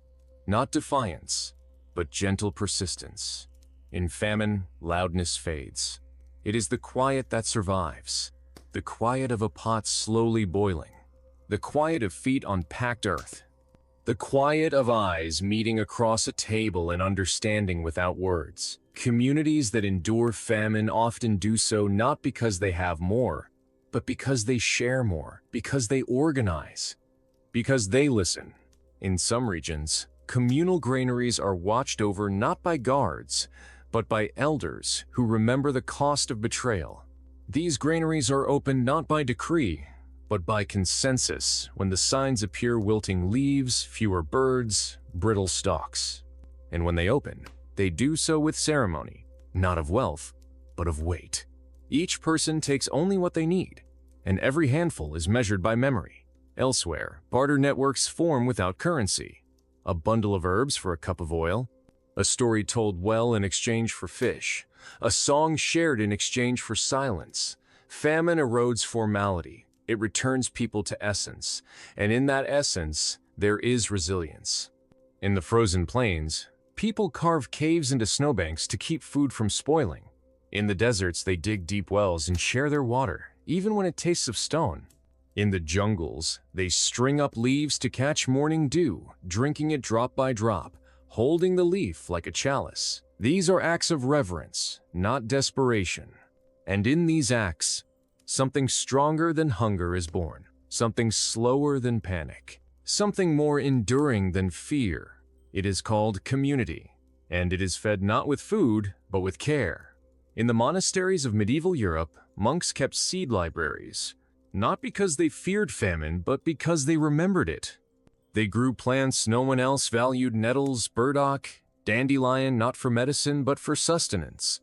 not defiance, but gentle persistence. In famine, loudness fades. It is the quiet that survives. The quiet of a pot slowly boiling. The quiet of feet on packed earth. The quiet of eyes meeting across a table and understanding without words. Communities that endure famine often do so not because they have more, but because they share more, because they organize, because they listen. In some regions, communal granaries are watched over not by guards, but by elders who remember the cost of betrayal. These granaries are opened not by decree, but by consensus, when the signs appear: wilting leaves, fewer birds, brittle stalks. And when they open, they do so with ceremony, not of wealth, but of weight. Each person takes only what they need, and every handful is measured by memory. Elsewhere, barter networks form without currency. A bundle of herbs for a cup of oil, a story told well in exchange for fish, a song shared in exchange for silence. Famine erodes formality. It returns people to essence, and in that essence, there is resilience. In the frozen plains, people carve caves into snowbanks to keep food from spoiling. In the deserts, they dig deep wells and share their water, even when it tastes of stone. In the jungles, they string up leaves to catch morning dew, drinking it drop by drop, holding the leaf like a chalice. These are acts of reverence, not desperation. And in these acts, something stronger than hunger is born, something slower than panic, something more enduring than fear. It is called community, and it is fed not with food, but with care. In the monasteries of medieval Europe, monks kept seed libraries, not because they feared famine, but because they remembered it. They grew plants no one else valued: nettles, burdock, dandelion, not for medicine, but for sustenance.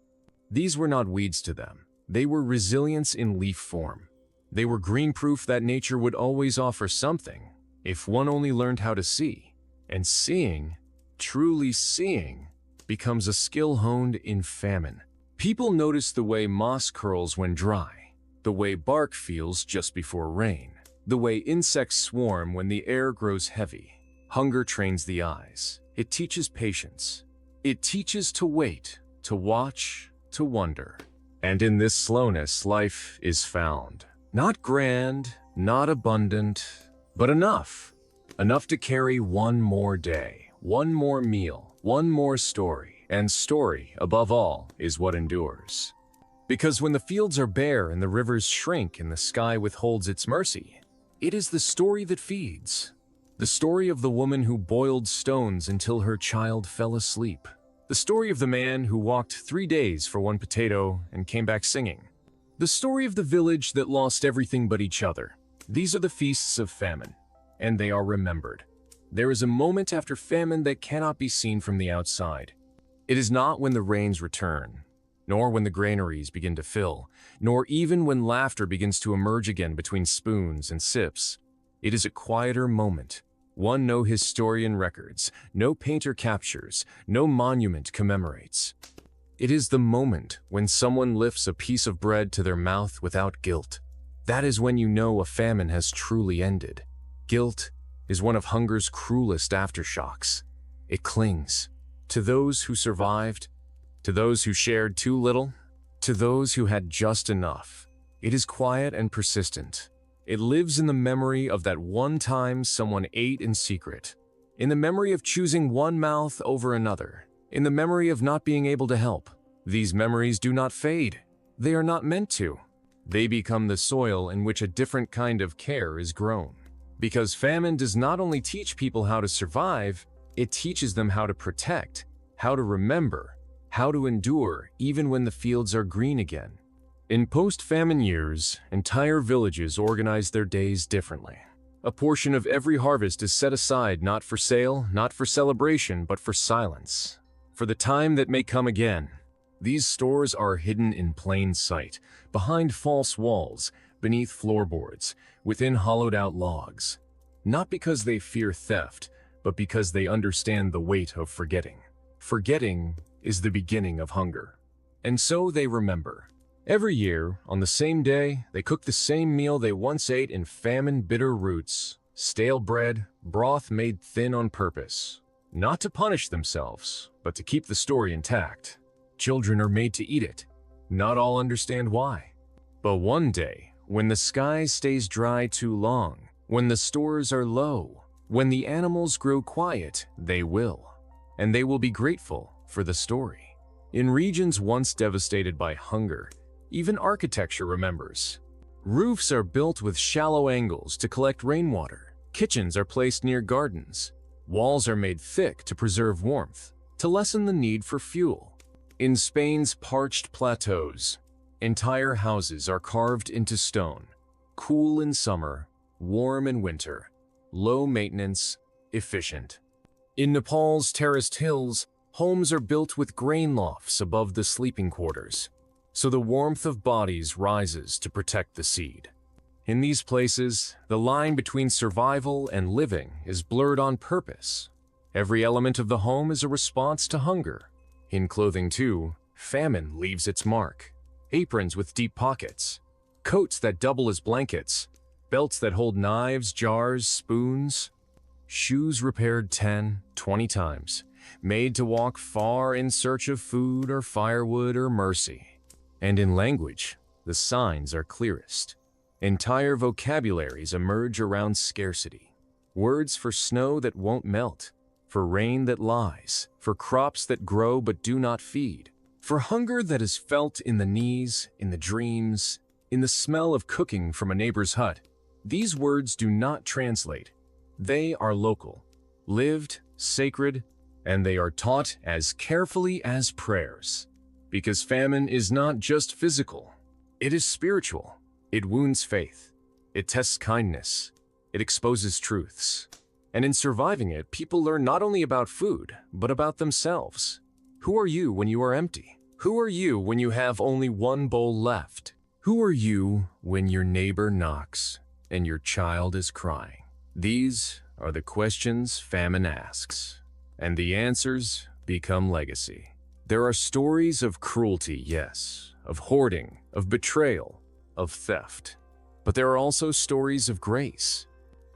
These were not weeds to them. They were resilience in leaf form. They were green proof that nature would always offer something, if one only learned how to see. And seeing, truly seeing, becomes a skill honed in famine. People notice the way moss curls when dry, the way bark feels just before rain, the way insects swarm when the air grows heavy. Hunger trains the eyes. It teaches patience. It teaches to wait, to watch, to wonder. And in this slowness, life is found. Not grand, not abundant, but enough. Enough to carry one more day, one more meal, one more story. And story, above all, is what endures. Because when the fields are bare and the rivers shrink and the sky withholds its mercy, it is the story that feeds. The story of the woman who boiled stones until her child fell asleep. The story of the man who walked 3 days for one potato and came back singing. The story of the village that lost everything but each other. These are the feasts of famine, and they are remembered. There is a moment after famine that cannot be seen from the outside. It is not when the rains return, nor when the granaries begin to fill, nor even when laughter begins to emerge again between spoons and sips. It is a quieter moment, one no historian records, no painter captures, no monument commemorates. It is the moment when someone lifts a piece of bread to their mouth without guilt. That is when you know a famine has truly ended. Guilt is one of hunger's cruelest aftershocks. It clings to those who survived, to those who shared too little, to those who had just enough. It is quiet and persistent. It lives in the memory of that one time someone ate in secret, in the memory of choosing one mouth over another, in the memory of not being able to help. These memories do not fade. They are not meant to. They become the soil in which a different kind of care is grown. Because famine does not only teach people how to survive, it teaches them how to protect, how to remember, how to endure even when the fields are green again. In post-famine years, entire villages organize their days differently. A portion of every harvest is set aside not for sale, not for celebration, but for silence, for the time that may come again. These stores are hidden in plain sight, behind false walls, beneath floorboards, within hollowed-out logs. Not because they fear theft, but because they understand the weight of forgetting. Forgetting is the beginning of hunger. And so they remember. Every year, on the same day, they cook the same meal they once ate in famine-bitter roots, stale bread, broth made thin on purpose. Not to punish themselves, but to keep the story intact. Children are made to eat it. Not all understand why. But one day, when the sky stays dry too long, when the stores are low, when the animals grow quiet, they will. And they will be grateful for the story. In regions once devastated by hunger, even architecture remembers. Roofs are built with shallow angles to collect rainwater. Kitchens are placed near gardens. Walls are made thick to preserve warmth, to lessen the need for fuel. In Spain's parched plateaus, entire houses are carved into stone, cool in summer, warm in winter, low maintenance, efficient. In Nepal's terraced hills, homes are built with grain lofts above the sleeping quarters, so the warmth of bodies rises to protect the seed. In these places, the line between survival and living is blurred on purpose. Every element of the home is a response to hunger. In clothing too, famine leaves its mark. Aprons with deep pockets, coats that double as blankets, belts that hold knives, jars, spoons, shoes repaired 10, 20 times, made to walk far in search of food or firewood or mercy. And in language, the signs are clearest. Entire vocabularies emerge around scarcity. Words for snow that won't melt, for rain that lies, for crops that grow but do not feed, for hunger that is felt in the knees, in the dreams, in the smell of cooking from a neighbor's hut. These words do not translate. They are local, lived, sacred, and they are taught as carefully as prayers. Because famine is not just physical, it is spiritual. It wounds faith, it tests kindness, it exposes truths. And in surviving it, people learn not only about food, but about themselves. Who are you when you are empty? Who are you when you have only one bowl left? Who are you when your neighbor knocks and your child is crying? These are the questions famine asks, and the answers become legacy. There are stories of cruelty, yes, of hoarding, of betrayal, of theft. But there are also stories of grace,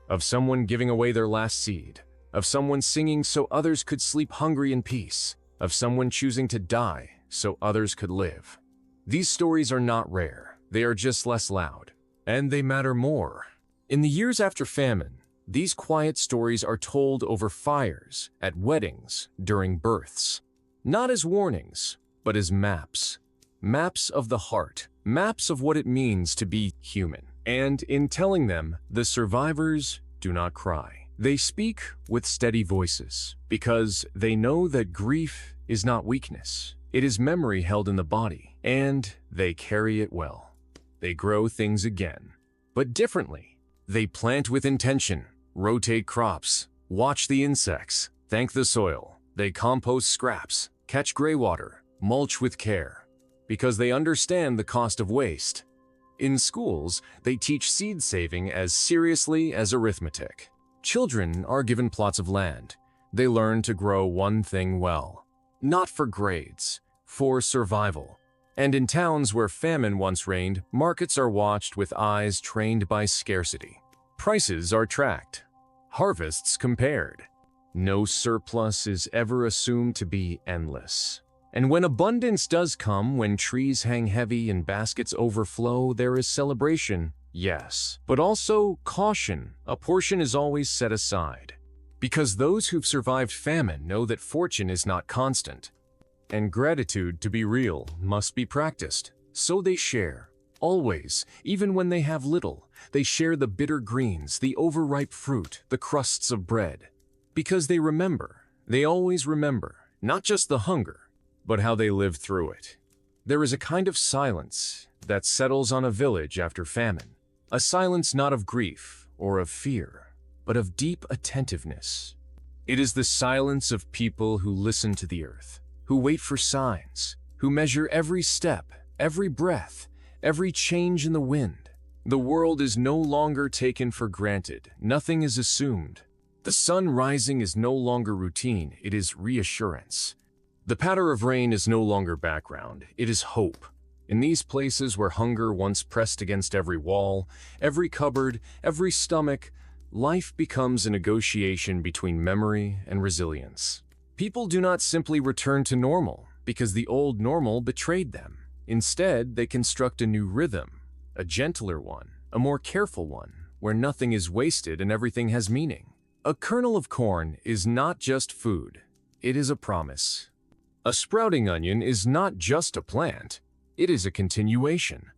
of someone giving away their last seed, of someone singing so others could sleep hungry in peace, of someone choosing to die so others could live. These stories are not rare, they are just less loud, and they matter more. In the years after famine, these quiet stories are told over fires, at weddings, during births. Not as warnings, but as maps. Maps of the heart, maps of what it means to be human. And in telling them, the survivors do not cry. They speak with steady voices, because they know that grief is not weakness. It is memory held in the body, and they carry it well. They grow things again, but differently. They plant with intention, rotate crops, watch the insects, thank the soil. They compost scraps, catch gray water, mulch with care, because they understand the cost of waste. In schools, they teach seed saving as seriously as arithmetic. Children are given plots of land. They learn to grow one thing well, not for grades, for survival. And in towns where famine once reigned, markets are watched with eyes trained by scarcity. Prices are tracked, harvests compared. No surplus is ever assumed to be endless. And when abundance does come, when trees hang heavy and baskets overflow, there is celebration, yes, but also caution. A portion is always set aside, because those who've survived famine know that fortune is not constant, and gratitude, to be real, must be practiced. So they share, always, even when they have little. They share the bitter greens, the overripe fruit, the crusts of bread, because they remember. They always remember, not just the hunger, but how they lived through it. There is a kind of silence that settles on a village after famine, a silence not of grief or of fear, but of deep attentiveness. It is the silence of people who listen to the earth, who wait for signs, who measure every step, every breath, every change in the wind. The world is no longer taken for granted. Nothing is assumed. The sun rising is no longer routine. It is reassurance. The patter of rain is no longer background. It is hope. In these places where hunger once pressed against every wall, every cupboard, every stomach, life becomes a negotiation between memory and resilience. People do not simply return to normal because the old normal betrayed them. Instead, they construct a new rhythm, a gentler one, a more careful one, where nothing is wasted and everything has meaning. A kernel of corn is not just food, it is a promise. A sprouting onion is not just a plant, it is a continuation.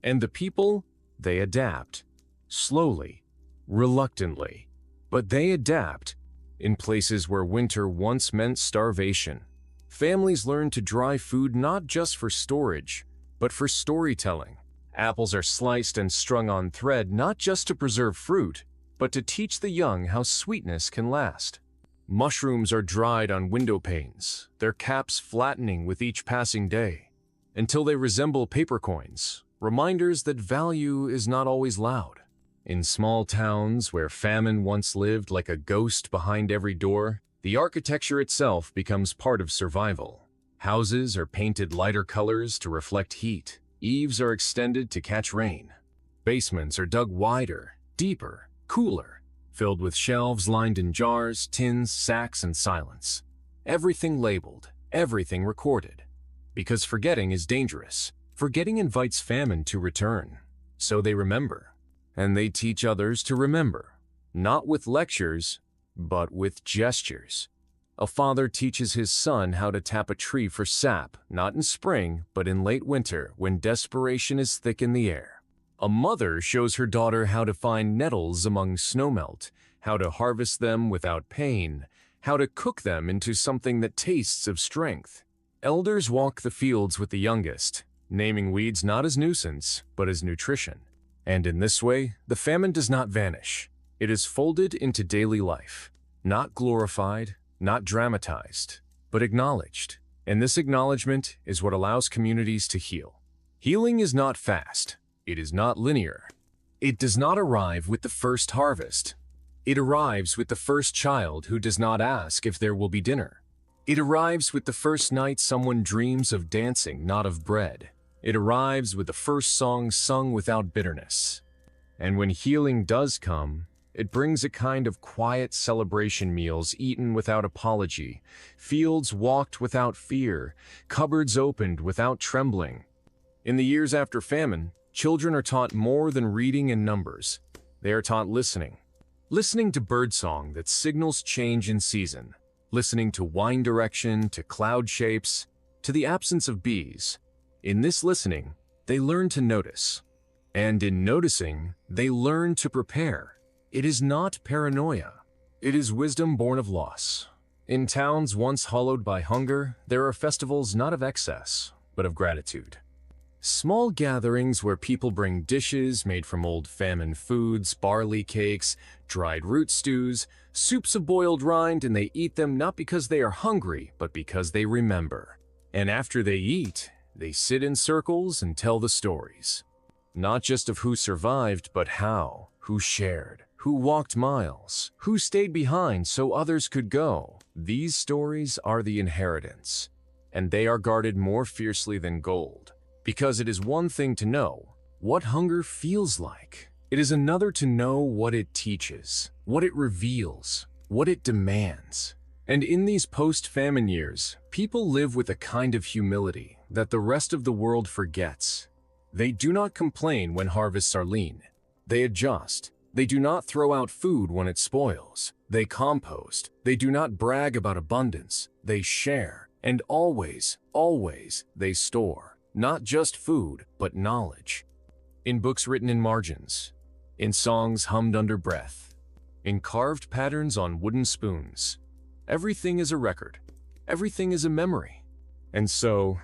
And the people, they adapt. Slowly, reluctantly, but they adapt. In places where winter once meant starvation, families learn to dry food not just for storage, but for storytelling. Apples are sliced and strung on thread not just to preserve fruit, but to teach the young how sweetness can last. Mushrooms are dried on window panes, their caps flattening with each passing day, until they resemble paper coins, reminders that value is not always loud. In small towns where famine once lived like a ghost behind every door, the architecture itself becomes part of survival. Houses are painted lighter colors to reflect heat. Eaves are extended to catch rain. Basements are dug wider, deeper, cooler, filled with shelves lined in jars, tins, sacks, and silence. Everything labeled, everything recorded. Because forgetting is dangerous. Forgetting invites famine to return. So they remember. And they teach others to remember. Not with lectures, but with gestures. A father teaches his son how to tap a tree for sap, not in spring, but in late winter, when desperation is thick in the air. A mother shows her daughter how to find nettles among snowmelt, how to harvest them without pain, how to cook them into something that tastes of strength. Elders walk the fields with the youngest, naming weeds not as nuisance, but as nutrition. And in this way, the famine does not vanish. It is folded into daily life, not glorified, not dramatized, but acknowledged. And this acknowledgement is what allows communities to heal. Healing is not fast. It is not linear. It does not arrive with the first harvest. It arrives with the first child who does not ask if there will be dinner. It arrives with the first night someone dreams of dancing, not of bread. It arrives with the first song sung without bitterness. And when healing does come, it brings a kind of quiet celebration, meals eaten without apology, fields walked without fear, cupboards opened without trembling. In the years after famine, children are taught more than reading and numbers. They are taught listening. Listening to birdsong that signals change in season. Listening to wind direction, to cloud shapes, to the absence of bees. In this listening, they learn to notice. And in noticing, they learn to prepare. It is not paranoia. It is wisdom born of loss. In towns once hollowed by hunger, there are festivals not of excess, but of gratitude. Small gatherings where people bring dishes made from old famine foods, barley cakes, dried root stews, soups of boiled rind, and they eat them not because they are hungry, but because they remember. And after they eat, they sit in circles and tell the stories. Not just of who survived, but how, who shared, who walked miles, who stayed behind so others could go. These stories are the inheritance, and they are guarded more fiercely than gold. Because it is one thing to know what hunger feels like. It is another to know what it teaches, what it reveals, what it demands. And in these post-famine years, people live with a kind of humility that the rest of the world forgets. They do not complain when harvests are lean. They adjust. They do not throw out food when it spoils. They compost. They do not brag about abundance. They share. And always, always, they store. Not just food, but knowledge. In books written in margins, in songs hummed under breath, in carved patterns on wooden spoons, everything is a record. Everything is a memory. And so,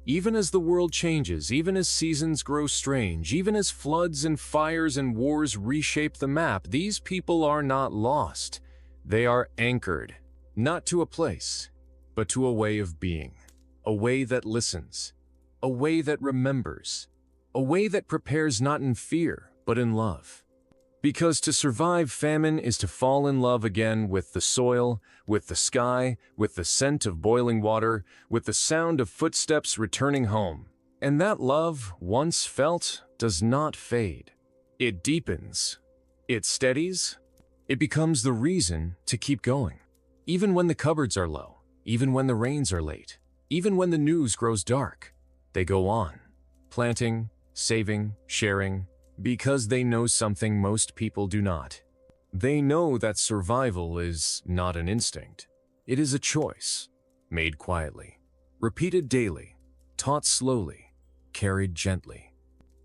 even as the world changes, even as seasons grow strange, even as floods and fires and wars reshape the map, these people are not lost. They are anchored, not to a place, but to a way of being, a way that listens, a way that remembers, a way that prepares not in fear, but in love. Because to survive famine is to fall in love again with the soil, with the sky, with the scent of boiling water, with the sound of footsteps returning home. And that love, once felt, does not fade. It deepens. It steadies. It becomes the reason to keep going. Even when the cupboards are low, even when the rains are late, even when the news grows dark, they go on, planting, saving, sharing, because they know something most people do not. They know that survival is not an instinct. It is a choice, made quietly, repeated daily, taught slowly, carried gently,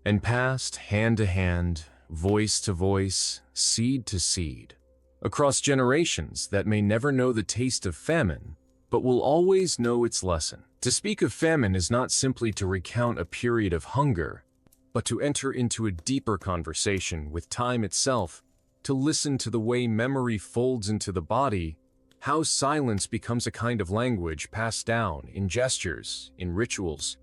and passed hand to hand, voice to voice, seed to seed, across generations that may never know the taste of famine, but will always know its lesson. To speak of famine is not simply to recount a period of hunger, but to enter into a deeper conversation with time itself, to listen to the way memory folds into the body, how silence becomes a kind of language passed down in gestures, in rituals,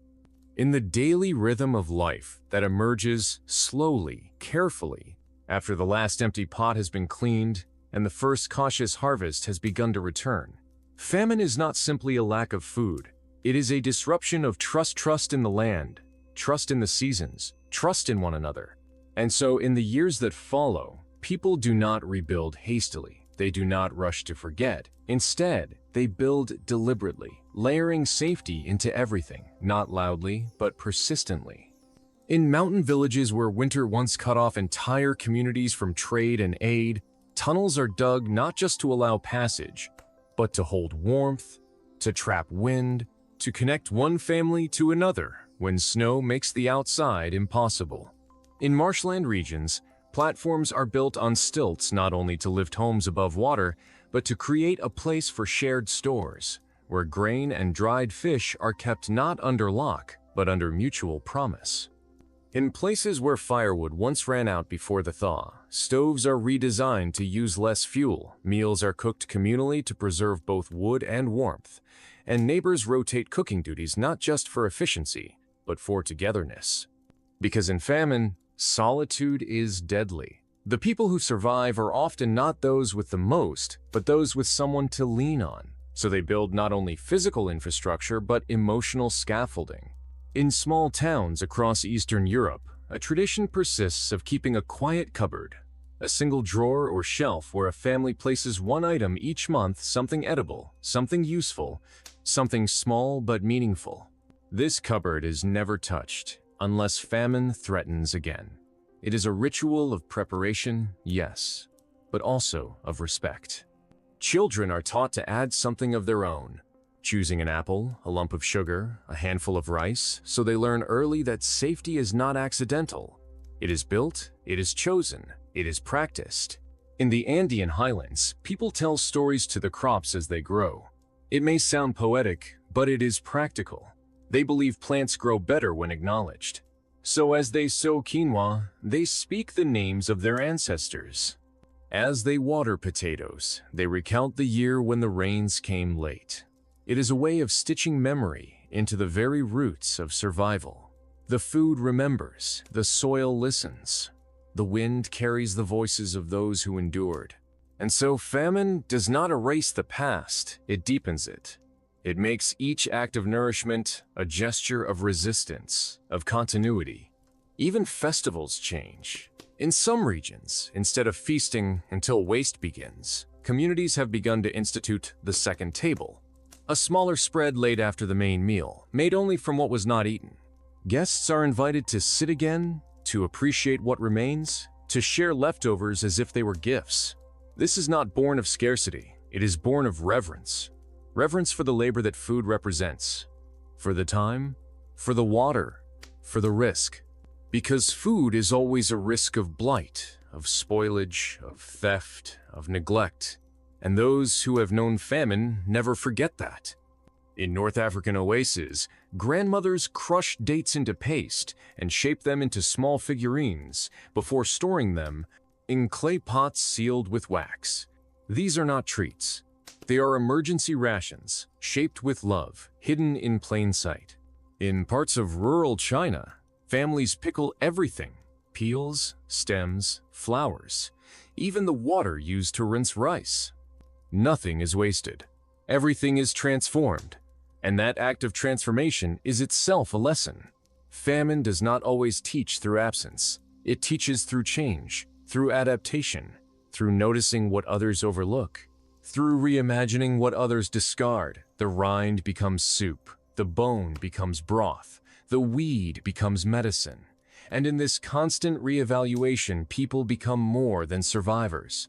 in the daily rhythm of life that emerges slowly, carefully, after the last empty pot has been cleaned and the first cautious harvest has begun to return. Famine is not simply a lack of food. It is a disruption of trust in the land, trust in the seasons, trust in one another. And so in the years that follow, people do not rebuild hastily. They do not rush to forget. Instead, they build deliberately, layering safety into everything, not loudly, but persistently. In mountain villages where winter once cut off entire communities from trade and aid, tunnels are dug not just to allow passage, but to hold warmth, to trap wind, to connect one family to another when snow makes the outside impossible. In marshland regions, platforms are built on stilts not only to lift homes above water, but to create a place for shared stores, where grain and dried fish are kept not under lock, but under mutual promise. In places where firewood once ran out before the thaw, stoves are redesigned to use less fuel, meals are cooked communally to preserve both wood and warmth, and neighbors rotate cooking duties not just for efficiency, but for togetherness. Because in famine, solitude is deadly. The people who survive are often not those with the most, but those with someone to lean on. So they build not only physical infrastructure, but emotional scaffolding. In small towns across Eastern Europe, a tradition persists of keeping a quiet cupboard, a single drawer or shelf where a family places one item each month, something edible, something useful, something small but meaningful. This cupboard is never touched unless famine threatens again. It is a ritual of preparation, yes, but also of respect. Children are taught to add something of their own, choosing an apple, a lump of sugar, a handful of rice, so they learn early that safety is not accidental. It is built, it is chosen, it is practiced. In the Andean highlands, people tell stories to the crops as they grow. It may sound poetic, but it is practical. They believe plants grow better when acknowledged. So as they sow quinoa, they speak the names of their ancestors. As they water potatoes, they recount the year when the rains came late. It is a way of stitching memory into the very roots of survival. The food remembers, the soil listens. The wind carries the voices of those who endured. And so famine does not erase the past, it deepens it. It makes each act of nourishment a gesture of resistance, of continuity. Even festivals change. In some regions, instead of feasting until waste begins, communities have begun to institute the second table, a smaller spread laid after the main meal, made only from what was not eaten. Guests are invited to sit again, to appreciate what remains, to share leftovers as if they were gifts. This is not born of scarcity, it is born of reverence. Reverence for the labor that food represents, for the time, for the water, for the risk. Because food is always a risk of blight, of spoilage, of theft, of neglect. And those who have known famine never forget that. In North African oases, grandmothers crush dates into paste and shape them into small figurines before storing them in clay pots sealed with wax. These are not treats. They are emergency rations, shaped with love, hidden in plain sight. In parts of rural China, families pickle everything: peels, stems, flowers, even the water used to rinse rice. Nothing is wasted. Everything is transformed. And that act of transformation is itself a lesson. Famine does not always teach through absence. It teaches through change, through adaptation, through noticing what others overlook. Through reimagining what others discard, the rind becomes soup, the bone becomes broth, the weed becomes medicine. And in this constant reevaluation, people become more than survivors.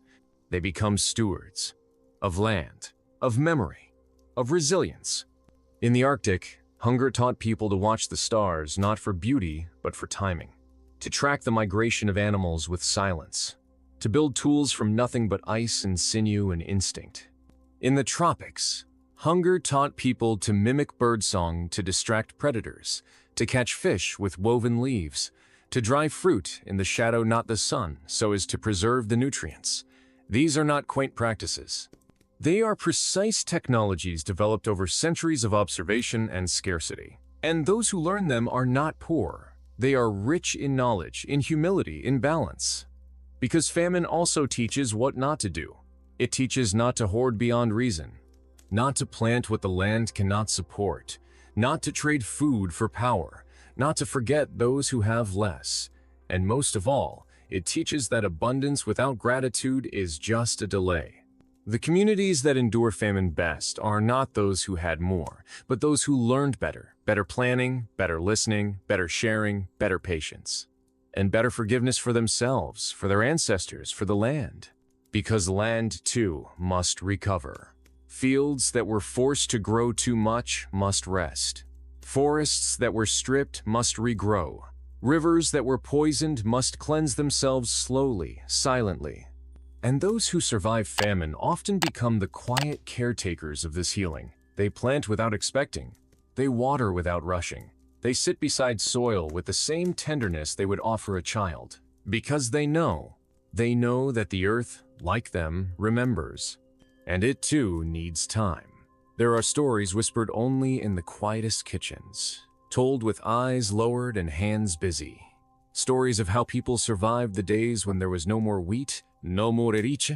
They become stewards of land, of memory, of resilience. In the Arctic, hunger taught people to watch the stars not for beauty, but for timing, to track the migration of animals with silence, to build tools from nothing but ice and sinew and instinct. In the tropics, hunger taught people to mimic birdsong to distract predators, to catch fish with woven leaves, to dry fruit in the shadow not the sun so as to preserve the nutrients. These are not quaint practices. They are precise technologies developed over centuries of observation and scarcity. And those who learn them are not poor. They are rich in knowledge, in humility, in balance. Because famine also teaches what not to do. It teaches not to hoard beyond reason, not to plant what the land cannot support, not to trade food for power, not to forget those who have less. And most of all, it teaches that abundance without gratitude is just a delay. The communities that endure famine best are not those who had more, but those who learned better, better planning, better listening, better sharing, better patience. And better forgiveness for themselves, for their ancestors, for the land. Because land, too, must recover. Fields that were forced to grow too much must rest. Forests that were stripped must regrow. Rivers that were poisoned must cleanse themselves slowly, silently. And those who survive famine often become the quiet caretakers of this healing. They plant without expecting. They water without rushing. They sit beside soil with the same tenderness they would offer a child. Because they know that the earth, like them, remembers. And it too needs time. There are stories whispered only in the quietest kitchens, told with eyes lowered and hands busy. Stories of how people survived the days when there was no more wheat, no more rice,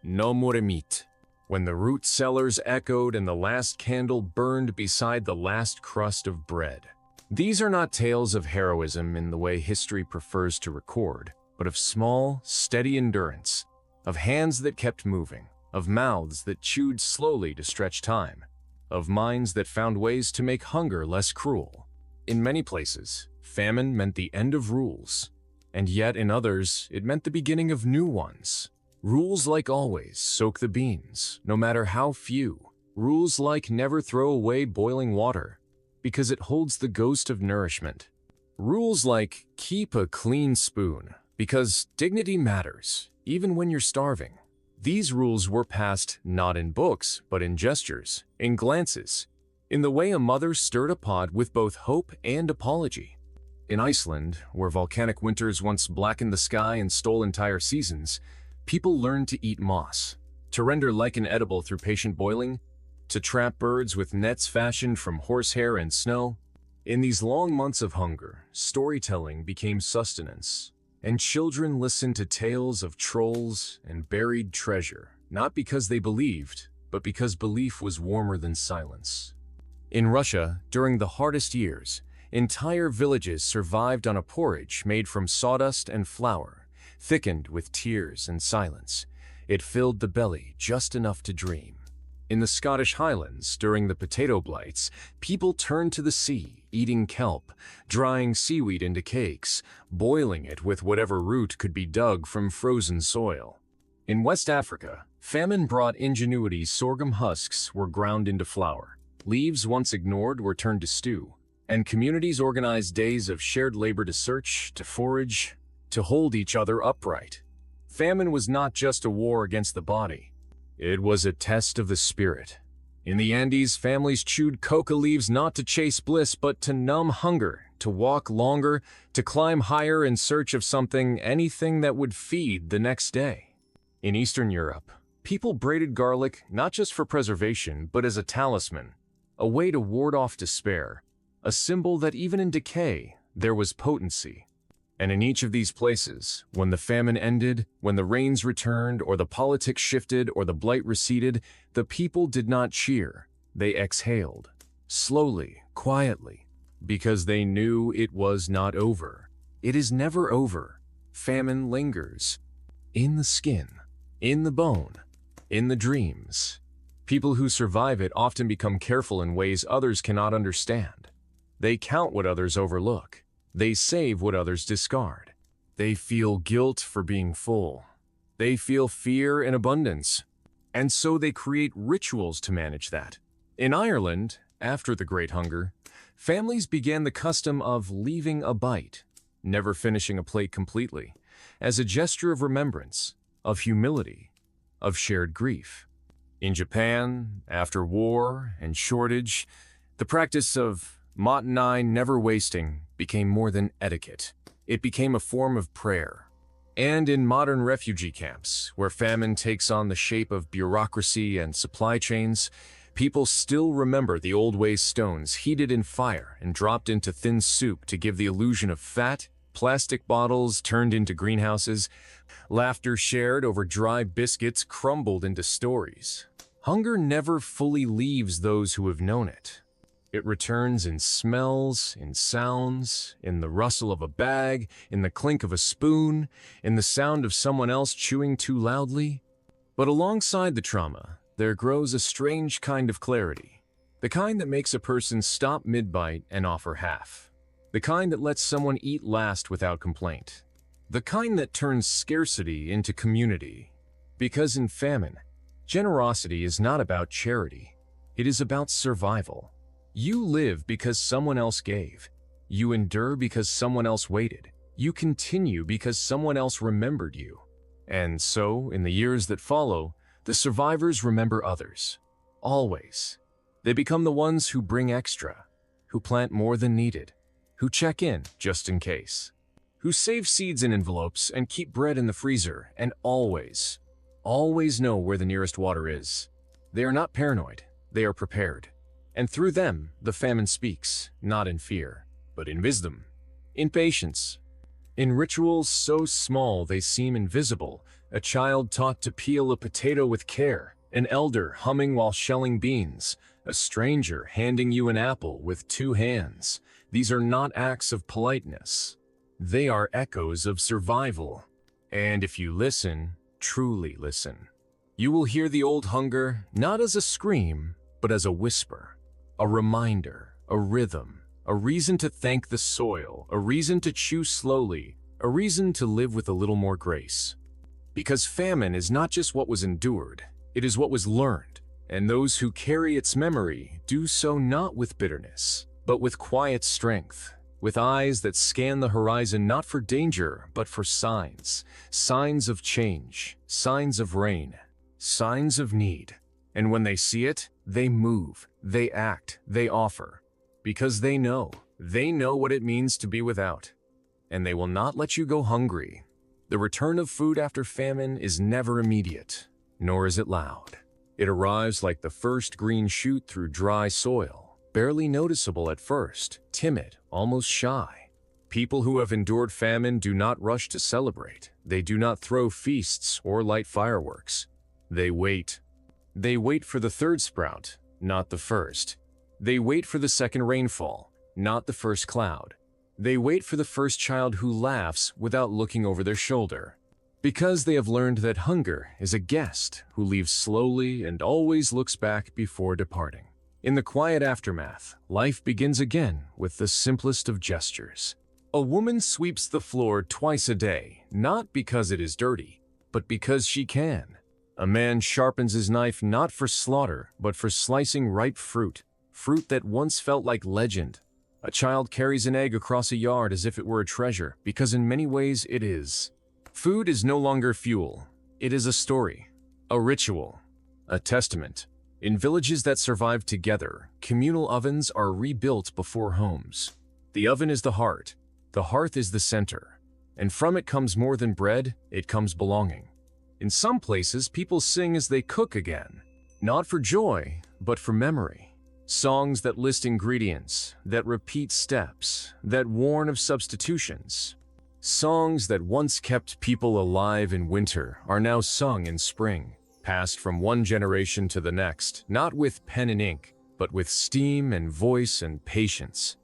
no more meat. When the root cellars echoed and the last candle burned beside the last crust of bread. These are not tales of heroism in the way history prefers to record, but of small, steady endurance, of hands that kept moving, of mouths that chewed slowly to stretch time, of minds that found ways to make hunger less cruel. In many places, famine meant the end of rules, and yet in others, it meant the beginning of new ones. Rules like always soak the beans, no matter how few. Rules like never throw away boiling water, because it holds the ghost of nourishment. Rules like keep a clean spoon, Because dignity matters, even when you're starving. These rules were passed not in books, but in gestures, in glances, in the way a mother stirred a pot with both hope and apology. In Iceland, where volcanic winters once blackened the sky and stole entire seasons, people learned to eat moss, to render lichen edible through patient boiling, to trap birds with nets fashioned from horsehair and snow. In these long months of hunger, storytelling became sustenance, and children listened to tales of trolls and buried treasure, not because they believed, but because belief was warmer than silence. In Russia, during the hardest years, entire villages survived on a porridge made from sawdust and flour, thickened with tears and silence. It filled the belly just enough to dream. In the Scottish Highlands, during the potato blights, people turned to the sea, eating kelp, drying seaweed into cakes, boiling it with whatever root could be dug from frozen soil. In West Africa, famine brought ingenuity. Sorghum husks were ground into flour. Leaves once ignored were turned to stew, and communities organized days of shared labor to search, to forage, to hold each other upright. Famine was not just a war against the body. It was a test of the spirit. In the Andes, families chewed coca leaves not to chase bliss, but to numb hunger, to walk longer, to climb higher in search of anything that would feed the next day. In Eastern Europe, people braided garlic not just for preservation, but as a talisman, a way to ward off despair, a symbol that even in decay, there was potency. And in each of these places, when the famine ended, when the rains returned, or the politics shifted, or the blight receded, the people did not cheer. They exhaled, slowly, quietly, because they knew it was not over. It is never over. Famine lingers. In the skin, in the bone, in the dreams. People who survive it often become careful in ways others cannot understand. They count what others overlook. They save what others discard. They feel guilt for being full. They feel fear in abundance. And so they create rituals to manage that. In Ireland, after the Great Hunger, families began the custom of leaving a bite, never finishing a plate completely, as a gesture of remembrance, of humility, of shared grief. In Japan, after war and shortage, the practice of matinai, never wasting, became more than etiquette. It became a form of prayer. And in modern refugee camps, where famine takes on the shape of bureaucracy and supply chains, people still remember the old ways: stones heated in fire and dropped into thin soup to give the illusion of fat, plastic bottles turned into greenhouses, laughter shared over dry biscuits crumbled into stories. Hunger never fully leaves those who have known it. It returns in smells, in sounds, in the rustle of a bag, in the clink of a spoon, in the sound of someone else chewing too loudly. But alongside the trauma, there grows a strange kind of clarity. The kind that makes a person stop mid-bite and offer half. The kind that lets someone eat last without complaint. The kind that turns scarcity into community. Because in famine, generosity is not about charity. It is about survival. You live because someone else gave. You endure because someone else waited. You continue because someone else remembered you. And so, in the years that follow, the survivors remember others. Always. They become the ones who bring extra, who plant more than needed, who check in just in case, who save seeds in envelopes and keep bread in the freezer, and always know where the nearest water is. They are not paranoid. They are prepared. And through them, the famine speaks, not in fear, but in wisdom, in patience, in rituals so small they seem invisible. A child taught to peel a potato with care, an elder humming while shelling beans, a stranger handing you an apple with 2 hands. These are not acts of politeness. They are echoes of survival. And if you listen, truly listen, you will hear the old hunger not as a scream, but as a whisper. A reminder, a rhythm, a reason to thank the soil, a reason to chew slowly, a reason to live with a little more grace. Because famine is not just what was endured, it is what was learned, and those who carry its memory do so not with bitterness, but with quiet strength. with eyes that scan the horizon not for danger, but for signs. Signs of change, signs of rain, signs of need. And when they see it, they move, they act, they offer. Because they know what it means to be without. And they will not let you go hungry. The return of food after famine is never immediate, nor is it loud. It arrives like the first green shoot through dry soil, barely noticeable at first, timid, almost shy. People who have endured famine do not rush to celebrate. They do not throw feasts or light fireworks. They wait. They wait for the third sprout, not the first. They wait for the second rainfall, not the first cloud. They wait for the first child who laughs without looking over their shoulder. Because they have learned that hunger is a guest who leaves slowly and always looks back before departing. In the quiet aftermath, life begins again with the simplest of gestures. A woman sweeps the floor twice a day, not because it is dirty, but because she can. A man sharpens his knife not for slaughter, but for slicing ripe fruit, fruit that once felt like legend. A child carries an egg across a yard as if it were a treasure, because in many ways it is. Food is no longer fuel. It is a story, a ritual, a testament. In villages that survive together, communal ovens are rebuilt before homes. The oven is the heart is the center, and from it comes more than bread, it comes belonging. In some places, people sing as they cook again, not for joy, but for memory. Songs that list ingredients, that repeat steps, that warn of substitutions. Songs that once kept people alive in winter are now sung in spring, passed from one generation to the next, not with pen and ink, but with steam and voice and patience.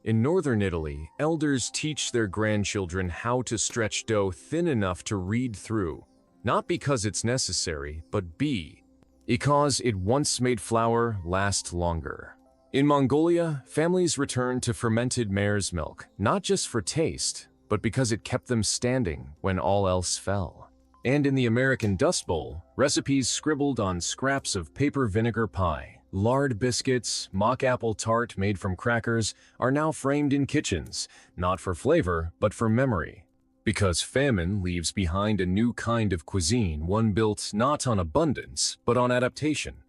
In northern Italy, elders teach their grandchildren how to stretch dough thin enough to read through, not because it's necessary, but because it once made flour last longer. In Mongolia, families return to fermented mare's milk, not just for taste, but because it kept them standing when all else fell. And in the American Dust Bowl, recipes scribbled on scraps of paper vinegar pie, lard biscuits, mock apple tart made from crackers are now framed in kitchens, not for flavor, but for memory. Because famine leaves behind a new kind of cuisine, one built not on abundance, but on adaptation.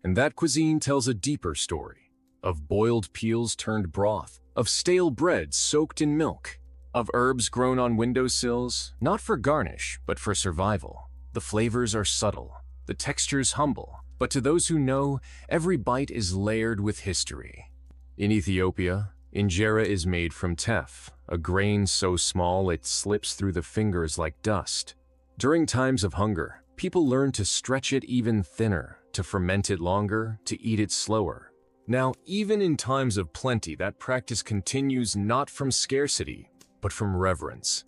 And that cuisine tells a deeper story, of boiled peels turned broth, of stale bread soaked in milk, of herbs grown on windowsills, not for garnish, but for survival. The flavors are subtle, the textures humble, but to those who know, every bite is layered with history. In Ethiopia, injera is made from teff, a grain so small it slips through the fingers like dust. During times of hunger, people learn to stretch it even thinner, to ferment it longer, to eat it slower. Now, even in times of plenty, that practice continues not from scarcity, but from reverence.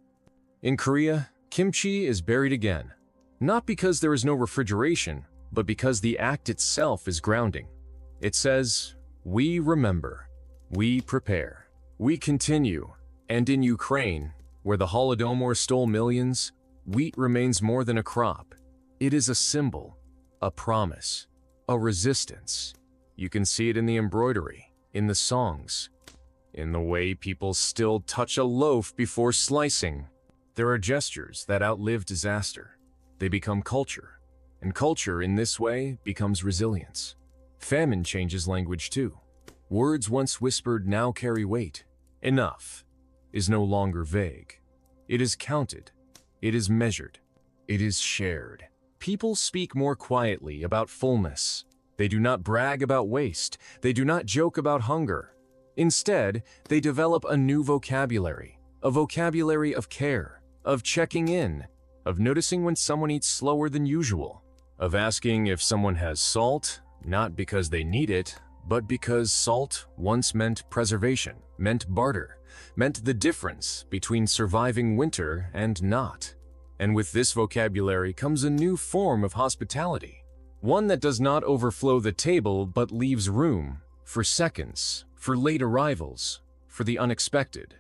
In Korea, kimchi is buried again, not because there is no refrigeration, but because the act itself is grounding. It says, we remember, we prepare, we continue, and in Ukraine, where the Holodomor stole millions, wheat remains more than a crop. It is a symbol, a promise, a resistance. You can see it in the embroidery, in the songs, in the way people still touch a loaf before slicing. There are gestures that outlive disaster. They become culture. And culture, in this way, becomes resilience. Famine changes language too. Words once whispered now carry weight. Enough is no longer vague. It is counted. It is measured. It is shared. People speak more quietly about fullness. They do not brag about waste. They do not joke about hunger. Instead, they develop a new vocabulary, a vocabulary of care, of checking in, of noticing when someone eats slower than usual, of asking if someone has salt, not because they need it, but because salt once meant preservation, meant barter, meant the difference between surviving winter and not. And with this vocabulary comes a new form of hospitality, one that does not overflow the table but leaves room for seconds, for late arrivals, for the unexpected.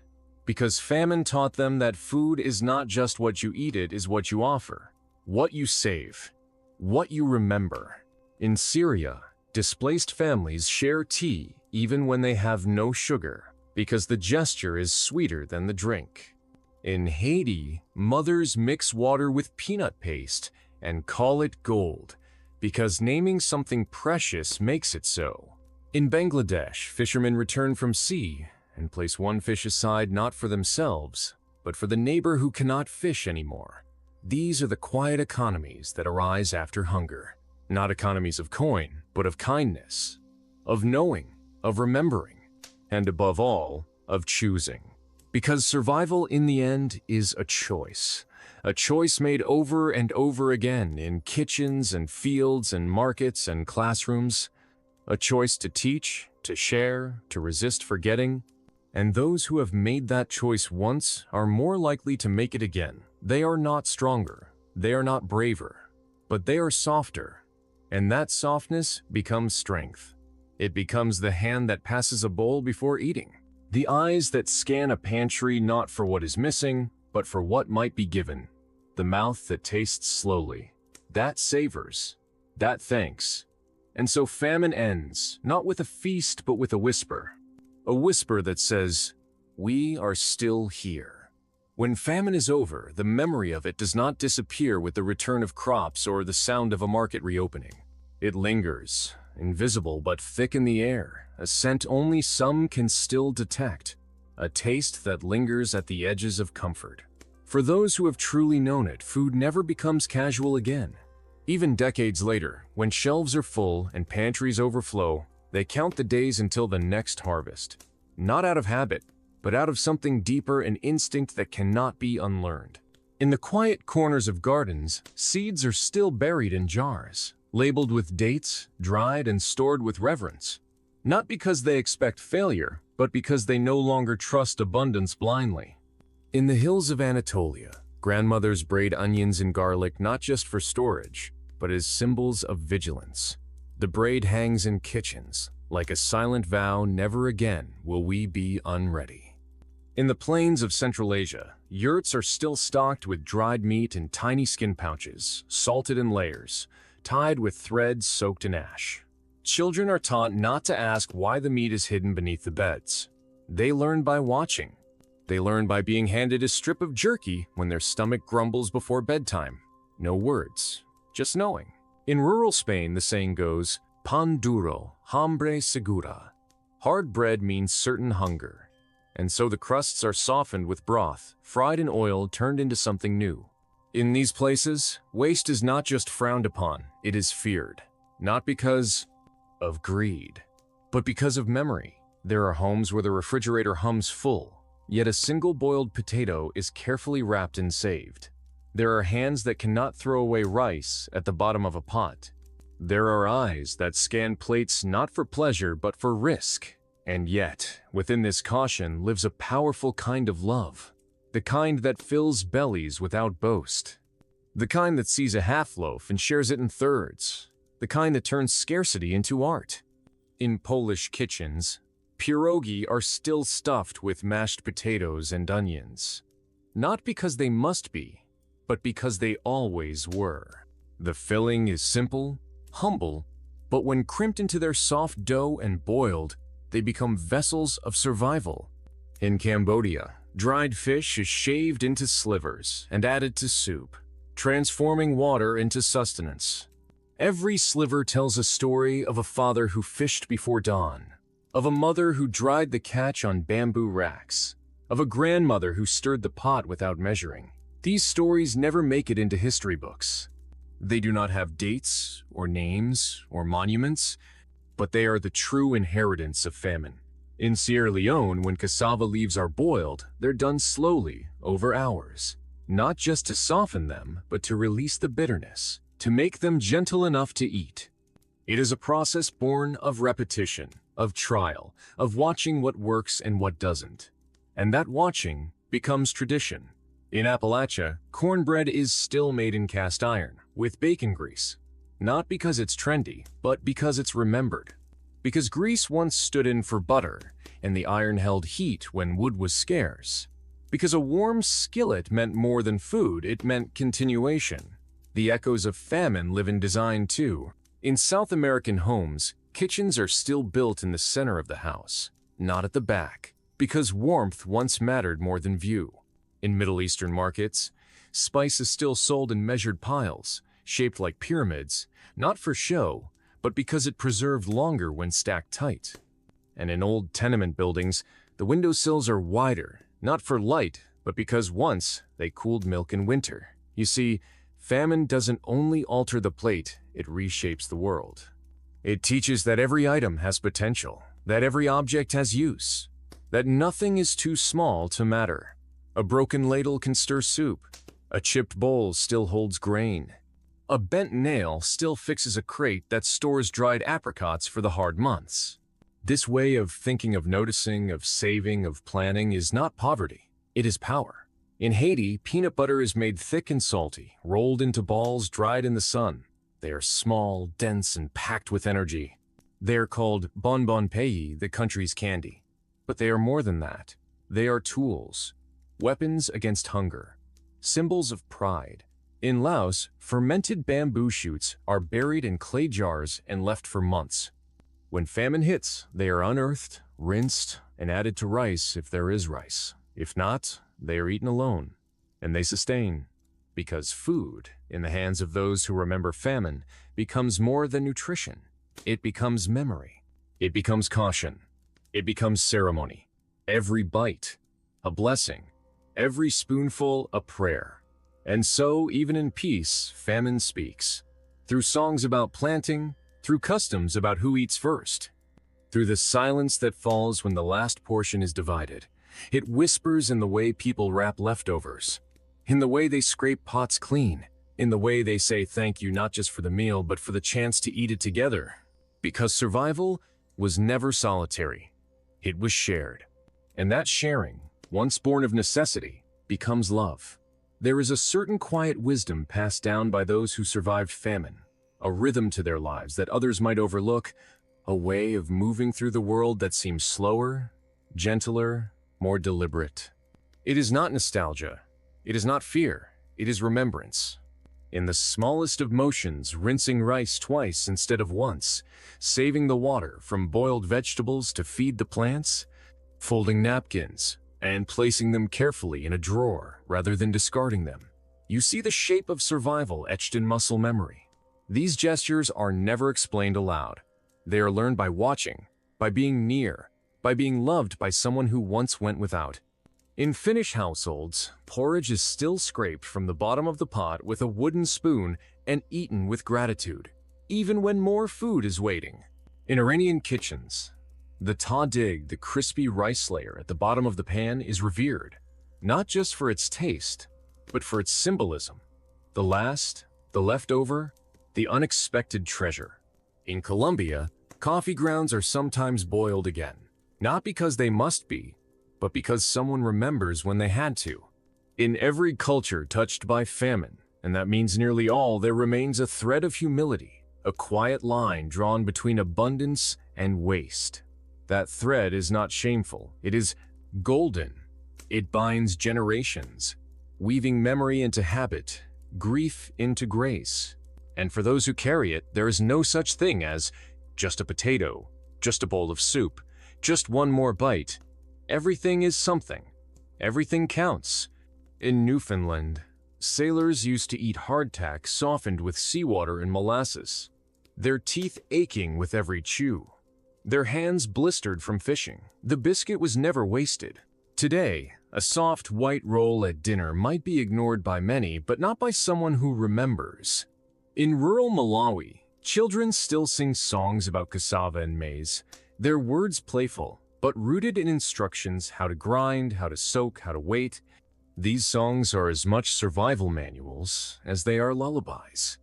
Because famine taught them that food is not just what you eat, it is what you offer, what you save, what you remember. In Syria, displaced families share tea even when they have no sugar. because the gesture is sweeter than the drink. In Haiti, mothers mix water with peanut paste and call it gold, because naming something precious makes it so. In Bangladesh, fishermen return from sea and place one fish aside not for themselves, but for the neighbor who cannot fish anymore. These are the quiet economies that arise after hunger. Not economies of coin, but of kindness, of knowing, of remembering, and above all, of choosing. Because survival in the end is a choice made over and over again in kitchens and fields and markets and classrooms, a choice to teach, to share, to resist forgetting. And those who have made that choice once are more likely to make it again. They are not stronger, they are not braver, but they are softer. And that softness becomes strength. It becomes the hand that passes a bowl before eating, the eyes that scan a pantry not for what is missing, but for what might be given, the mouth that tastes slowly, that savors, that thanks. And so famine ends, not with a feast but with a whisper that says, "We are still here." When famine is over, the memory of it does not disappear with the return of crops or the sound of a market reopening. It lingers, invisible but thick in the air, a scent only some can still detect, a taste that lingers at the edges of comfort. For those who have truly known it, food never becomes casual again. Even decades later, when shelves are full and pantries overflow, they count the days until the next harvest. Not out of habit, but out of something deeper, an instinct that cannot be unlearned. In the quiet corners of gardens, seeds are still buried in jars, labeled with dates, dried and stored with reverence. Not because they expect failure, but because they no longer trust abundance blindly. In the hills of Anatolia, grandmothers braid onions and garlic not just for storage, but as symbols of vigilance. The braid hangs in kitchens, like a silent vow, never again will we be unready. In the plains of Central Asia, yurts are still stocked with dried meat in tiny skin pouches, salted in layers, tied with threads soaked in ash. Children are taught not to ask why the meat is hidden beneath the beds. They learn by watching. They learn by being handed a strip of jerky when their stomach grumbles before bedtime. No words, just knowing. In rural Spain, the saying goes, "Pan duro, hambre segura." Hard bread means certain hunger. And so the crusts are softened with broth, fried in oil, turned into something new. In these places, waste is not just frowned upon, it is feared. Not because of greed, but because of memory. There are homes where the refrigerator hums full, yet a single boiled potato is carefully wrapped and saved. There are hands that cannot throw away rice at the bottom of a pot. There are eyes that scan plates not for pleasure but for risk. And yet, within this caution lives a powerful kind of love. The kind that fills bellies without boast. The kind that sees a half loaf and shares it in thirds. The kind that turns scarcity into art. In Polish kitchens, pierogi are still stuffed with mashed potatoes and onions. Not because they must be, but because they always were. The filling is simple, humble, but when crimped into their soft dough and boiled, they become vessels of survival. In Cambodia, dried fish is shaved into slivers and added to soup, transforming water into sustenance. Every sliver tells a story of a father who fished before dawn, of a mother who dried the catch on bamboo racks, of a grandmother who stirred the pot without measuring. These stories never make it into history books. They do not have dates or names or monuments, but they are the true inheritance of famine. In Sierra Leone, when cassava leaves are boiled, they're done slowly, over hours, not just to soften them, but to release the bitterness, to make them gentle enough to eat. It is a process born of repetition, of trial, of watching what works and what doesn't. And that watching becomes tradition. In Appalachia, cornbread is still made in cast iron, with bacon grease. Not because it's trendy, but because it's remembered. Because grease once stood in for butter, and the iron held heat when wood was scarce. Because a warm skillet meant more than food, it meant continuation. The echoes of famine live in design too. In South American homes, kitchens are still built in the center of the house, not at the back. because warmth once mattered more than view. In Middle Eastern markets, spice is still sold in measured piles, shaped like pyramids, not for show, but because it preserved longer when stacked tight. And in old tenement buildings, the windowsills are wider, not for light, but because once they cooled milk in winter. You see, famine doesn't only alter the plate, it reshapes the world. It teaches that every item has potential, that every object has use, that nothing is too small to matter. A broken ladle can stir soup. A chipped bowl still holds grain. A bent nail still fixes a crate that stores dried apricots for the hard months. This way of thinking, of noticing, of saving, of planning is not poverty. It is power. In Haiti, peanut butter is made thick and salty, rolled into balls, dried in the sun. They are small, dense, and packed with energy. They are called bonbon pays, the country's candy. But they are more than that. They are tools, weapons against hunger, symbols of pride. In Laos, fermented bamboo shoots are buried in clay jars and left for months. When famine hits, they are unearthed, rinsed, and added to rice if there is rice. If not, they are eaten alone, and they sustain. Because food, in the hands of those who remember famine, becomes more than nutrition. It becomes memory. It becomes caution. It becomes ceremony. Every bite, a blessing. Every spoonful, a prayer. And so, even in peace, famine speaks. Through songs about planting, through customs about who eats first. Through the silence that falls when the last portion is divided. It whispers in the way people wrap leftovers. In the way they scrape pots clean. In the way they say thank you not just for the meal, but for the chance to eat it together. Because survival was never solitary. It was shared. And that sharing, once born of necessity, becomes love. There is a certain quiet wisdom passed down by those who survived famine, a rhythm to their lives that others might overlook, a way of moving through the world that seems slower, gentler, more deliberate. It is not nostalgia. It is not fear. It is remembrance. In the smallest of motions, rinsing rice twice instead of once, saving the water from boiled vegetables to feed the plants, folding napkins, and placing them carefully in a drawer rather than discarding them. You see the shape of survival etched in muscle memory. These gestures are never explained aloud. They are learned by watching, by being near, by being loved by someone who once went without. In Finnish households, porridge is still scraped from the bottom of the pot with a wooden spoon and eaten with gratitude, even when more food is waiting. In Iranian kitchens, the tadig, the crispy rice layer at the bottom of the pan, is revered, not just for its taste, but for its symbolism. The last, the leftover, the unexpected treasure. In Colombia, coffee grounds are sometimes boiled again, not because they must be, but because someone remembers when they had to. In every culture touched by famine, and that means nearly all, there remains a thread of humility, a quiet line drawn between abundance and waste. That thread is not shameful, it is golden. It binds generations, weaving memory into habit, grief into grace. And for those who carry it, there is no such thing as just a potato, just a bowl of soup, just one more bite. Everything is something. Everything counts. In Newfoundland, sailors used to eat hardtack softened with seawater and molasses, their teeth aching with every chew. Their hands blistered from fishing. The biscuit was never wasted. Today, a soft white roll at dinner might be ignored by many, but not by someone who remembers. In rural Malawi, children still sing songs about cassava and maize, their words playful, but rooted in instructions how to grind, how to soak, how to wait. These songs are as much survival manuals as they are lullabies.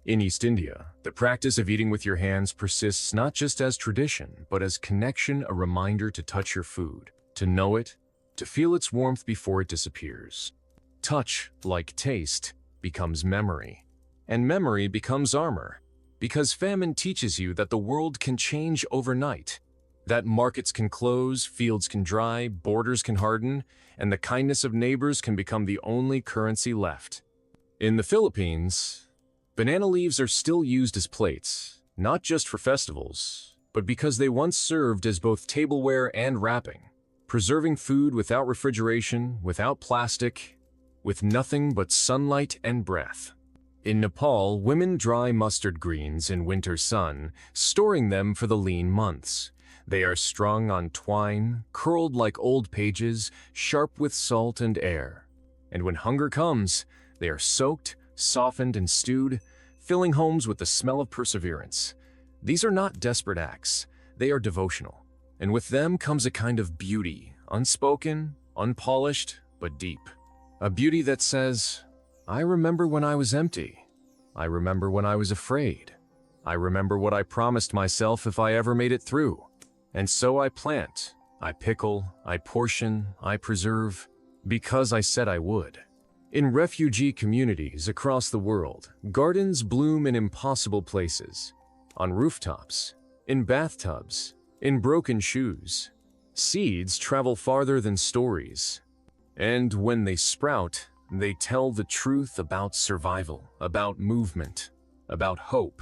In East India, the practice of eating with your hands persists not just as tradition, but as connection, a reminder to touch your food, to know it, to feel its warmth before it disappears. Touch, like taste, becomes memory, and memory becomes armor, because famine teaches you that the world can change overnight, that markets can close, fields can dry, borders can harden, and the kindness of neighbors can become the only currency left. In the Philippines, banana leaves are still used as plates, not just for festivals, but because they once served as both tableware and wrapping. preserving food without refrigeration, without plastic, with nothing but sunlight and breath. In Nepal, women dry mustard greens in winter sun, storing them for the lean months. They are strung on twine, curled like old pages, sharp with salt and air. And when hunger comes, they are soaked, softened, and stewed, filling homes with the smell of perseverance. These are not desperate acts, they are devotional. And with them comes a kind of beauty, unspoken, unpolished, but deep. A beauty that says, I remember when I was empty. I remember when I was afraid. I remember what I promised myself if I ever made it through. And so I plant, I pickle, I portion, I preserve, because I said I would. In refugee communities across the world, gardens bloom in impossible places. On rooftops, in bathtubs, in broken shoes. Seeds travel farther than stories. And when they sprout, they tell the truth about survival, about movement, about hope.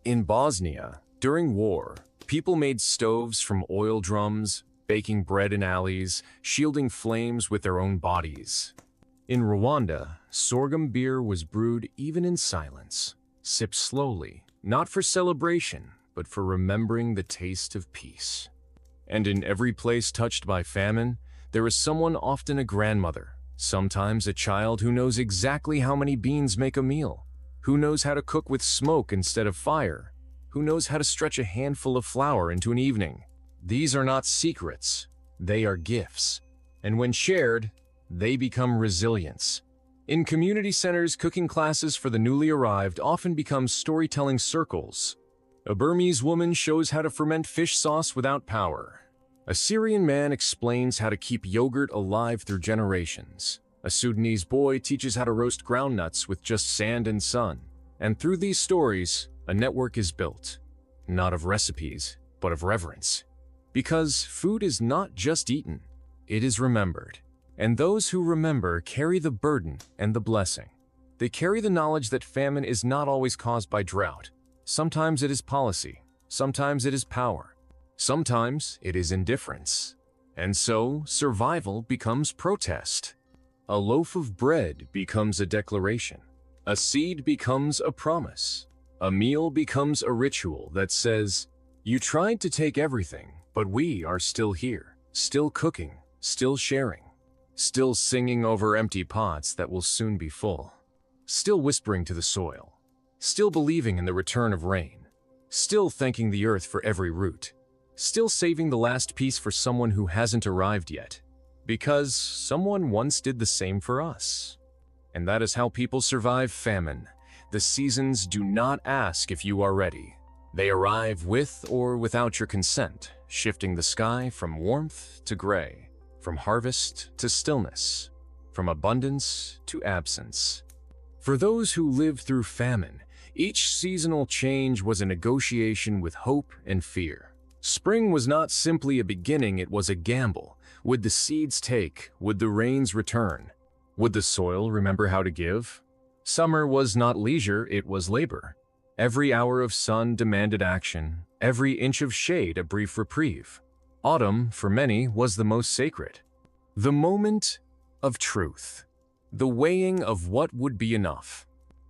In Bosnia, during war, people made stoves from oil drums, baking bread in alleys, shielding flames with their own bodies. In Rwanda, sorghum beer was brewed even in silence, sipped slowly, not for celebration, but for remembering the taste of peace. And in every place touched by famine, there is someone, often a grandmother, sometimes a child, who knows exactly how many beans make a meal, who knows how to cook with smoke instead of fire, who knows how to stretch a handful of flour into an evening. These are not secrets, they are gifts. And when shared, they become resilience. In community centers, cooking classes for the newly arrived often become storytelling circles. A Burmese woman shows how to ferment fish sauce without power. A Syrian man explains how to keep yogurt alive through generations. A Sudanese boy teaches how to roast groundnuts with just sand and sun. And through these stories, a network is built, not of recipes, but of reverence. Because food is not just eaten, it is remembered. And those who remember carry the burden and the blessing. They carry the knowledge that famine is not always caused by drought. Sometimes it is policy, sometimes it is power, sometimes it is indifference. And so, survival becomes protest. A loaf of bread becomes a declaration. A seed becomes a promise. A meal becomes a ritual that says, you tried to take everything, but we are still here, still cooking, still sharing. Still singing over empty pots that will soon be full. Still whispering to the soil. Still believing in the return of rain. Still thanking the earth for every root. Still saving the last piece for someone who hasn't arrived yet. Because someone once did the same for us. And that is how people survive famine. The seasons do not ask if you are ready. They arrive with or without your consent, shifting the sky from warmth to gray. From harvest to stillness, from abundance to absence. For those who lived through famine, each seasonal change was a negotiation with hope and fear. Spring was not simply a beginning, it was a gamble. Would the seeds take? Would the rains return? Would the soil remember how to give? Summer was not leisure, it was labor. Every hour of sun demanded action, every inch of shade a brief reprieve. Autumn, for many, was the most sacred. The moment of truth. The weighing of what would be enough.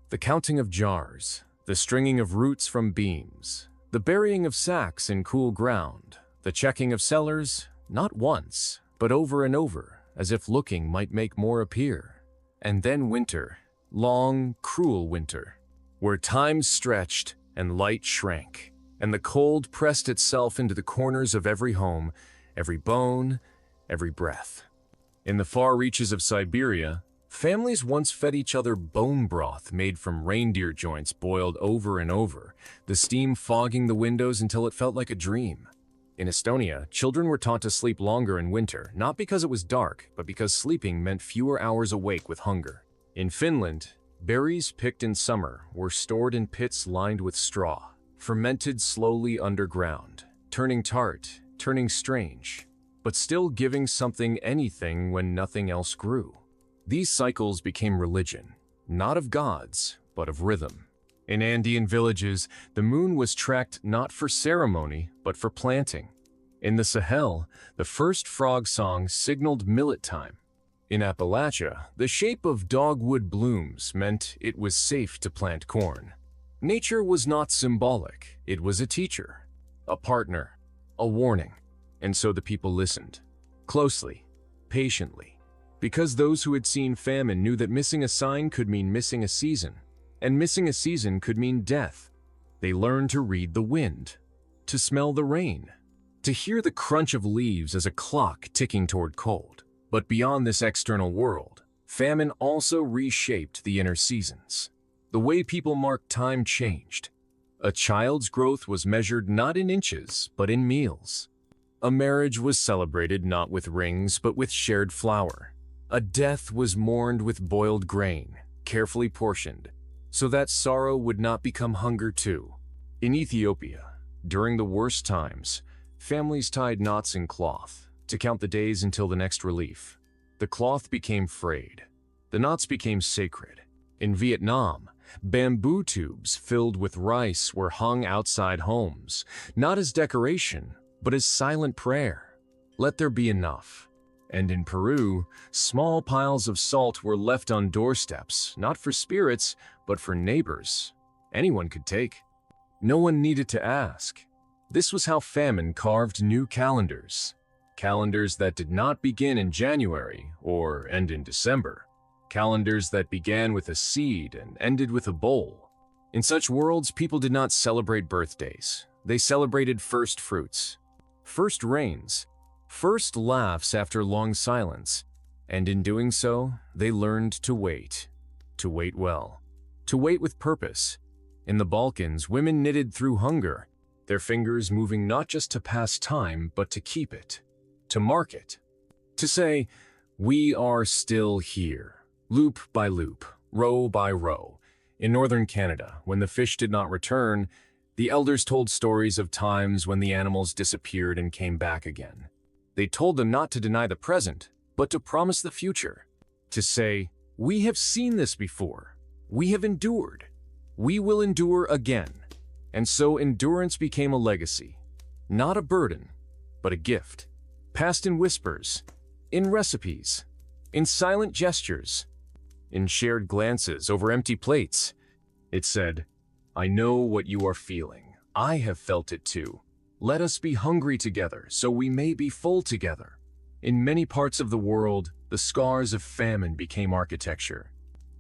The counting of jars. The stringing of roots from beams. The burying of sacks in cool ground. The checking of cellars, not once, but over and over, as if looking might make more appear. And then winter. Long, cruel winter. Where time stretched and light shrank. And the cold pressed itself into the corners of every home, every bone, every breath. In the far reaches of Siberia, families once fed each other bone broth made from reindeer joints boiled over and over, the steam fogging the windows until it felt like a dream. In Estonia, children were taught to sleep longer in winter, not because it was dark, but because sleeping meant fewer hours awake with hunger. In Finland, berries picked in summer were stored in pits lined with straw. Fermented slowly underground, turning tart, turning strange, but still giving something anything when nothing else grew. These cycles became religion, not of gods, but of rhythm. In Andean villages, the moon was tracked not for ceremony, but for planting. In the Sahel, the first frog song signaled millet time. In Appalachia, the shape of dogwood blooms meant it was safe to plant corn. Nature was not symbolic, it was a teacher, a partner, a warning. And so the people listened, closely, patiently, because those who had seen famine knew that missing a sign could mean missing a season, and missing a season could mean death. They learned to read the wind, to smell the rain, to hear the crunch of leaves as a clock ticking toward cold. But beyond this external world, famine also reshaped the inner seasons. The way people marked time changed. A child's growth was measured not in inches, but in meals. A marriage was celebrated not with rings, but with shared flour. A death was mourned with boiled grain, carefully portioned, so that sorrow would not become hunger too. In Ethiopia, during the worst times, families tied knots in cloth to count the days until the next relief. The cloth became frayed. The knots became sacred. In Vietnam, bamboo tubes filled with rice were hung outside homes, not as decoration, but as silent prayer. Let there be enough. And in Peru, small piles of salt were left on doorsteps, not for spirits, but for neighbors. Anyone could take. No one needed to ask. This was how famine carved new calendars. Calendars that did not begin in January or end in December. Calendars that began with a seed and ended with a bowl. In such worlds, people did not celebrate birthdays. They celebrated first fruits, first rains, first laughs after long silence. And in doing so, they learned to wait well, to wait with purpose. In the Balkans, women knitted through hunger, their fingers moving not just to pass time, but to keep it, to mark it, to say, we are still here. Loop by loop, row by row. In northern Canada, when the fish did not return, the elders told stories of times when the animals disappeared and came back again. They told them not to deny the present, but to promise the future. To say, we have seen this before. We have endured. We will endure again. And so endurance became a legacy, not a burden, but a gift, passed in whispers, in recipes, in silent gestures, in shared glances over empty plates. It said, I know what you are feeling. I have felt it too. Let us be hungry together so we may be full together. In many parts of the world, the scars of famine became architecture.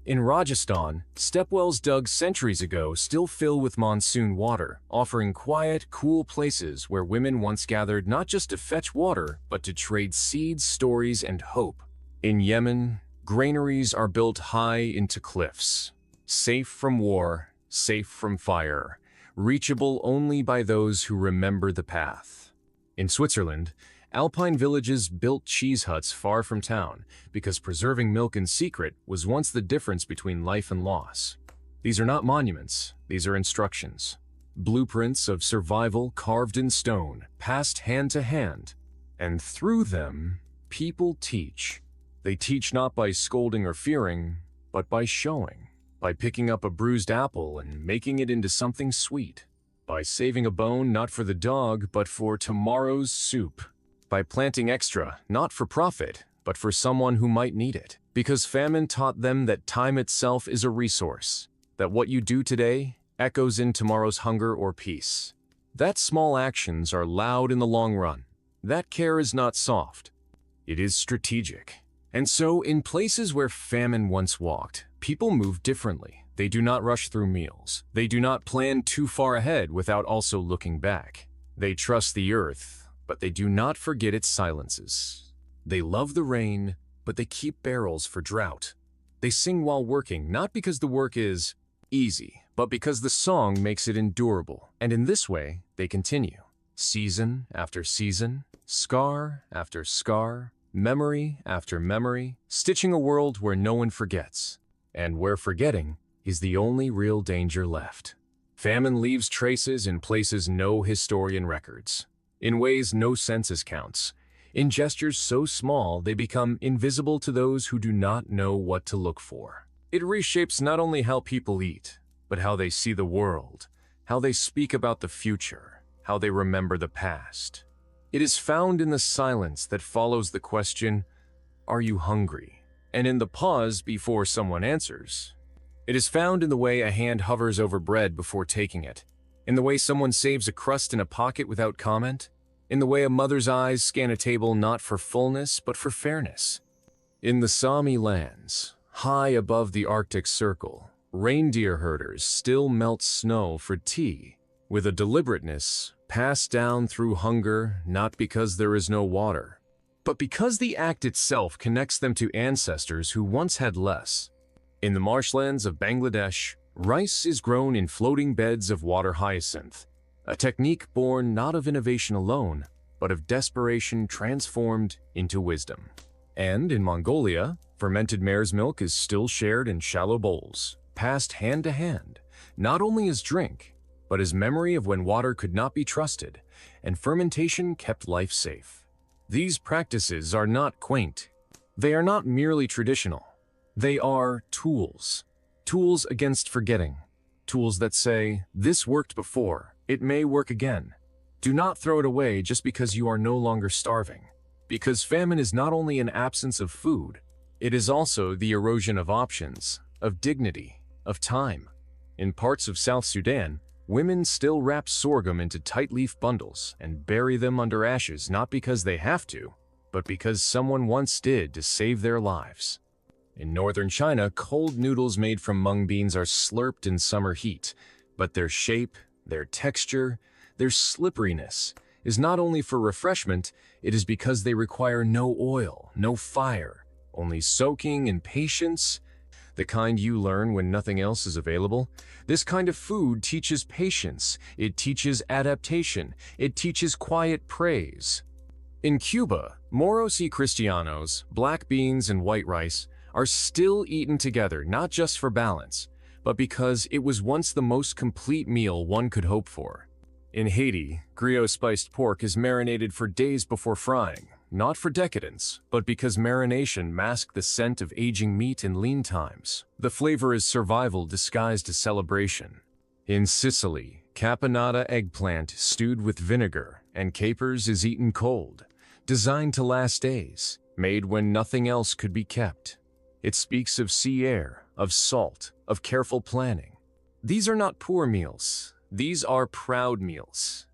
In Rajasthan, stepwells dug centuries ago still fill with monsoon water, offering quiet, cool places where women once gathered not just to fetch water, but to trade seeds, stories, and hope. In Yemen, granaries are built high into cliffs, safe from war, safe from fire, reachable only by those who remember the path. In Switzerland, alpine villages built cheese huts far from town because preserving milk in secret was once the difference between life and loss. These are not monuments, these are instructions. Blueprints of survival carved in stone, passed hand to hand. And through them, people teach. They teach not by scolding or fearing, but by showing. By picking up a bruised apple and making it into something sweet. By saving a bone not for the dog, but for tomorrow's soup. By planting extra, not for profit, but for someone who might need it. Because famine taught them that time itself is a resource, that what you do today echoes in tomorrow's hunger or peace. That small actions are loud in the long run. That care is not soft. It is strategic. And so, in places where famine once walked, people move differently. They do not rush through meals. They do not plan too far ahead without also looking back. They trust the earth, but they do not forget its silences. They love the rain, but they keep barrels for drought. They sing while working, not because the work is easy, but because the song makes it endurable. And in this way, they continue. Season after season, scar after scar, memory after memory, stitching a world where no one forgets, and where forgetting is the only real danger left. Famine leaves traces in places no historian records, in ways no census counts, in gestures so small they become invisible to those who do not know what to look for. It reshapes not only how people eat, but how they see the world, how they speak about the future, how they remember the past. It is found in the silence that follows the question, "Are you hungry?" and in the pause before someone answers. It is found in the way a hand hovers over bread before taking it, in the way someone saves a crust in a pocket without comment, in the way a mother's eyes scan a table not for fullness but for fairness. In the Sami lands, high above the Arctic Circle, reindeer herders still melt snow for tea, with a deliberateness passed down through hunger not because there is no water, but because the act itself connects them to ancestors who once had less. In the marshlands of Bangladesh, rice is grown in floating beds of water hyacinth, a technique born not of innovation alone, but of desperation transformed into wisdom. And in Mongolia, fermented mare's milk is still shared in shallow bowls, passed hand to hand, not only as drink, but as memory of when water could not be trusted, and fermentation kept life safe. These practices are not quaint. They are not merely traditional. They are tools. Tools against forgetting. Tools that say, "This worked before, it may work again." Do not throw it away just because you are no longer starving. Because famine is not only an absence of food, it is also the erosion of options, of dignity, of time. In parts of South Sudan, women still wrap sorghum into tight leaf bundles and bury them under ashes not because they have to, but because someone once did to save their lives. In northern China, cold noodles made from mung beans are slurped in summer heat, but their shape, their texture, their slipperiness is not only for refreshment, it is because they require no oil, no fire, only soaking and patience, the kind you learn when nothing else is available. This kind of food teaches patience, it teaches adaptation, it teaches quiet praise. In Cuba, moros y cristianos, black beans and white rice, are still eaten together not just for balance, but because it was once the most complete meal one could hope for. In Haiti, griot spiced pork is marinated for days before frying, not for decadence, but because marination masked the scent of aging meat in lean times. The flavor is survival disguised as celebration. In Sicily, caponata eggplant stewed with vinegar and capers is eaten cold, designed to last days, made when nothing else could be kept. It speaks of sea air, of salt, of careful planning. These are not poor meals, these are proud meals.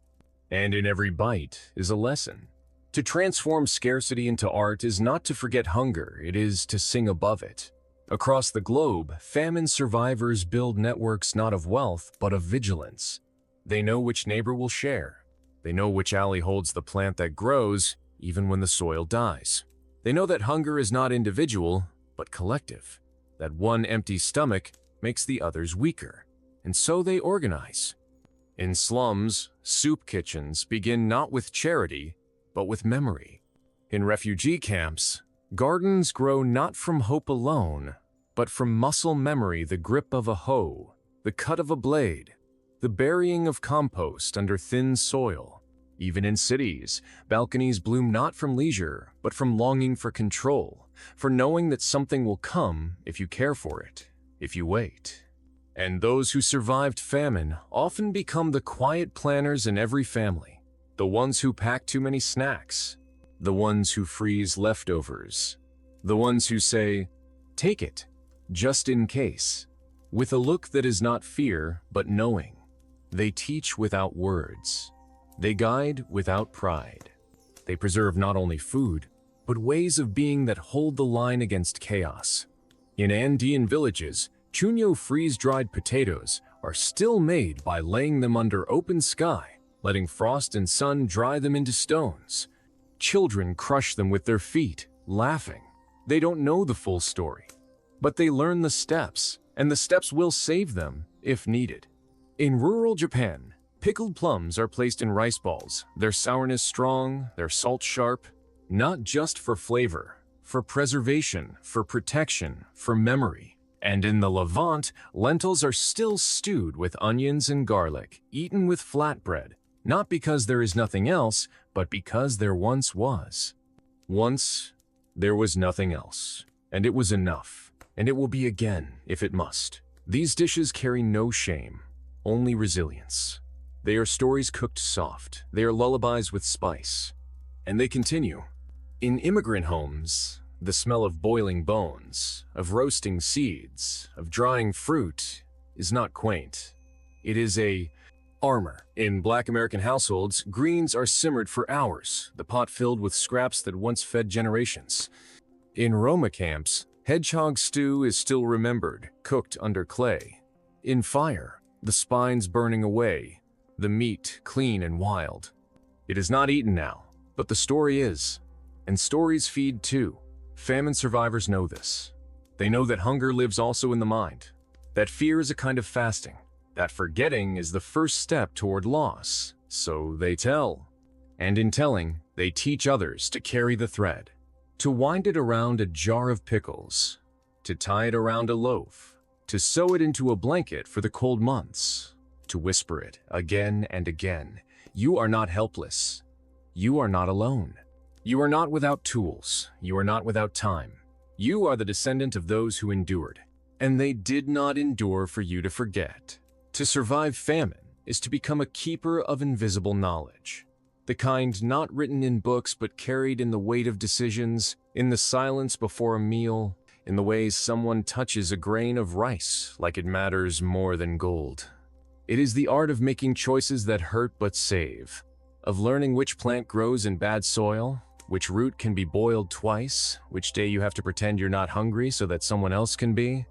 And in every bite is a lesson. To transform scarcity into art is not to forget hunger, it is to sing above it. Across the globe, famine survivors build networks not of wealth, but of vigilance. They know which neighbor will share. They know which alley holds the plant that grows, even when the soil dies. They know that hunger is not individual, but collective. That one empty stomach makes the others weaker. And so they organize. In slums, soup kitchens begin not with charity, but with memory. In refugee camps, gardens grow not from hope alone, but from muscle memory, the grip of a hoe, the cut of a blade, the burying of compost under thin soil. Even in cities, balconies bloom not from leisure, but from longing for control, for knowing that something will come if you care for it, if you wait. And those who survived famine often become the quiet planners in every family, the ones who pack too many snacks, the ones who freeze leftovers, the ones who say, "Take it, just in case," with a look that is not fear, but knowing. They teach without words. They guide without pride. They preserve not only food, but ways of being that hold the line against chaos. In Andean villages, Chuño freeze-dried potatoes are still made by laying them under open sky, letting frost and sun dry them into stones. Children crush them with their feet, laughing. They don't know the full story, but they learn the steps, and the steps will save them if needed. In rural Japan, pickled plums are placed in rice balls, their sourness strong, their salt sharp, not just for flavor, for preservation, for protection, for memory. And in the Levant, lentils are still stewed with onions and garlic, eaten with flatbread, not because there is nothing else, but because there once was. Once, there was nothing else, and it was enough, and it will be again if it must. These dishes carry no shame, only resilience. They are stories cooked soft. They are lullabies with spice. And they continue. In immigrant homes, the smell of boiling bones, of roasting seeds, of drying fruit is not quaint. It is a armor. In Black American households, greens are simmered for hours, the pot filled with scraps that once fed generations. In Roma camps, hedgehog stew is still remembered, cooked under clay. In fire, the spines burning away, the meat clean and wild. It is not eaten now, but the story is. And stories feed too. Famine survivors know this. They know that hunger lives also in the mind, that fear is a kind of fasting, that forgetting is the first step toward loss. So they tell. And in telling, they teach others to carry the thread, to wind it around a jar of pickles, to tie it around a loaf, to sew it into a blanket for the cold months, to whisper it again and again. You are not helpless. You are not alone. You are not without tools. You are not without time. You are the descendant of those who endured, and they did not endure for you to forget. To survive famine is to become a keeper of invisible knowledge, the kind not written in books but carried in the weight of decisions, in the silence before a meal, in the ways someone touches a grain of rice like it matters more than gold. It is the art of making choices that hurt but save, of learning which plant grows in bad soil, which root can be boiled twice, which day you have to pretend you're not hungry so that someone else can be.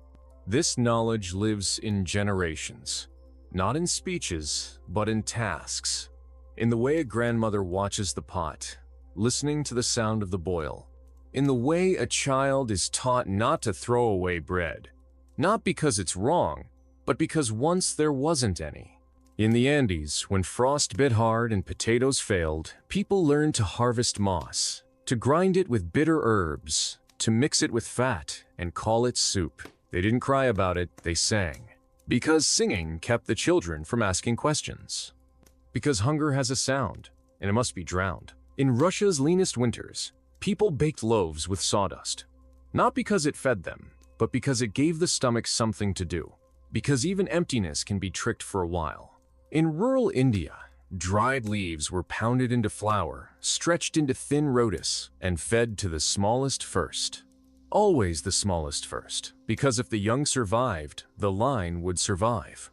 This knowledge lives in generations, not in speeches, but in tasks, in the way a grandmother watches the pot, listening to the sound of the boil, in the way a child is taught not to throw away bread, not because it's wrong, but because once there wasn't any. In the Andes, when frost bit hard and potatoes failed, people learned to harvest moss, to grind it with bitter herbs, to mix it with fat and call it soup. They didn't cry about it, they sang. Because singing kept the children from asking questions. Because hunger has a sound, and it must be drowned. In Russia's leanest winters, people baked loaves with sawdust. Not because it fed them, but because it gave the stomach something to do. Because even emptiness can be tricked for a while. In rural India, dried leaves were pounded into flour, stretched into thin rotis, and fed to the smallest first. Always the smallest first, because if the young survived, the line would survive.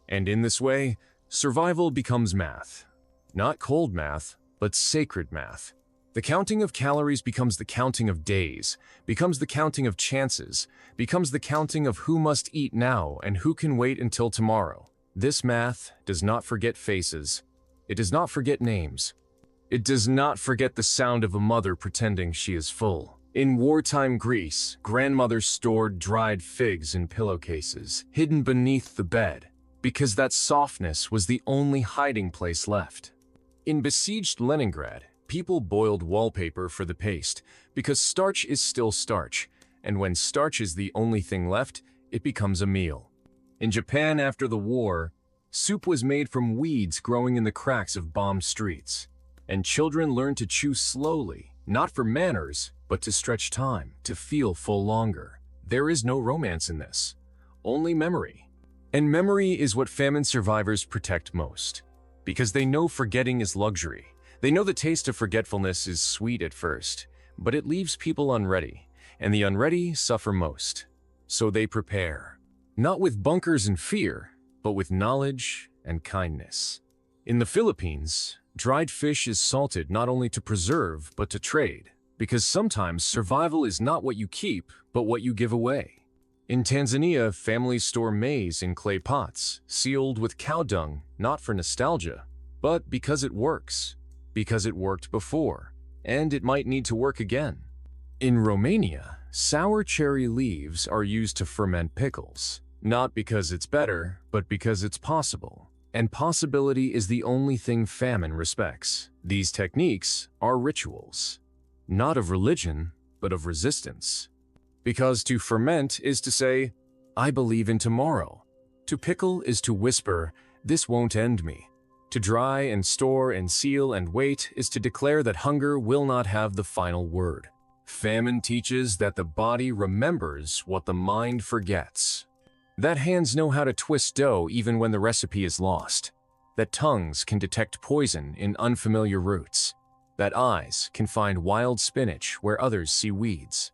And in this way, survival becomes math. Not cold math, but sacred math. The counting of calories becomes the counting of days, becomes the counting of chances, becomes the counting of who must eat now and who can wait until tomorrow. This math does not forget faces. It does not forget names. It does not forget the sound of a mother pretending she is full. In wartime Greece, grandmothers stored dried figs in pillowcases, hidden beneath the bed, because that softness was the only hiding place left. In besieged Leningrad, people boiled wallpaper for the paste, because starch is still starch, and when starch is the only thing left, it becomes a meal. In Japan after the war, soup was made from weeds growing in the cracks of bombed streets, and children learned to chew slowly, not for manners, but to stretch time, to feel full longer. There is no romance in this, only memory. And memory is what famine survivors protect most, because they know forgetting is luxury. They know the taste of forgetfulness is sweet at first, but it leaves people unready, and the unready suffer most. So they prepare. Not with bunkers and fear, but with knowledge and kindness. In the Philippines, dried fish is salted not only to preserve, but to trade, because sometimes survival is not what you keep, but what you give away. In Tanzania, families store maize in clay pots, sealed with cow dung, not for nostalgia, but because it works, because it worked before, and it might need to work again. In Romania, sour cherry leaves are used to ferment pickles. Not because it's better, but because it's possible. And possibility is the only thing famine respects. These techniques are rituals, not of religion, but of resistance. Because to ferment is to say, I believe in tomorrow. To pickle is to whisper, this won't end me. To dry and store and seal and wait is to declare that hunger will not have the final word. Famine teaches that the body remembers what the mind forgets. That hands know how to twist dough even when the recipe is lost. That tongues can detect poison in unfamiliar roots. that eyes can find wild spinach where others see weeds.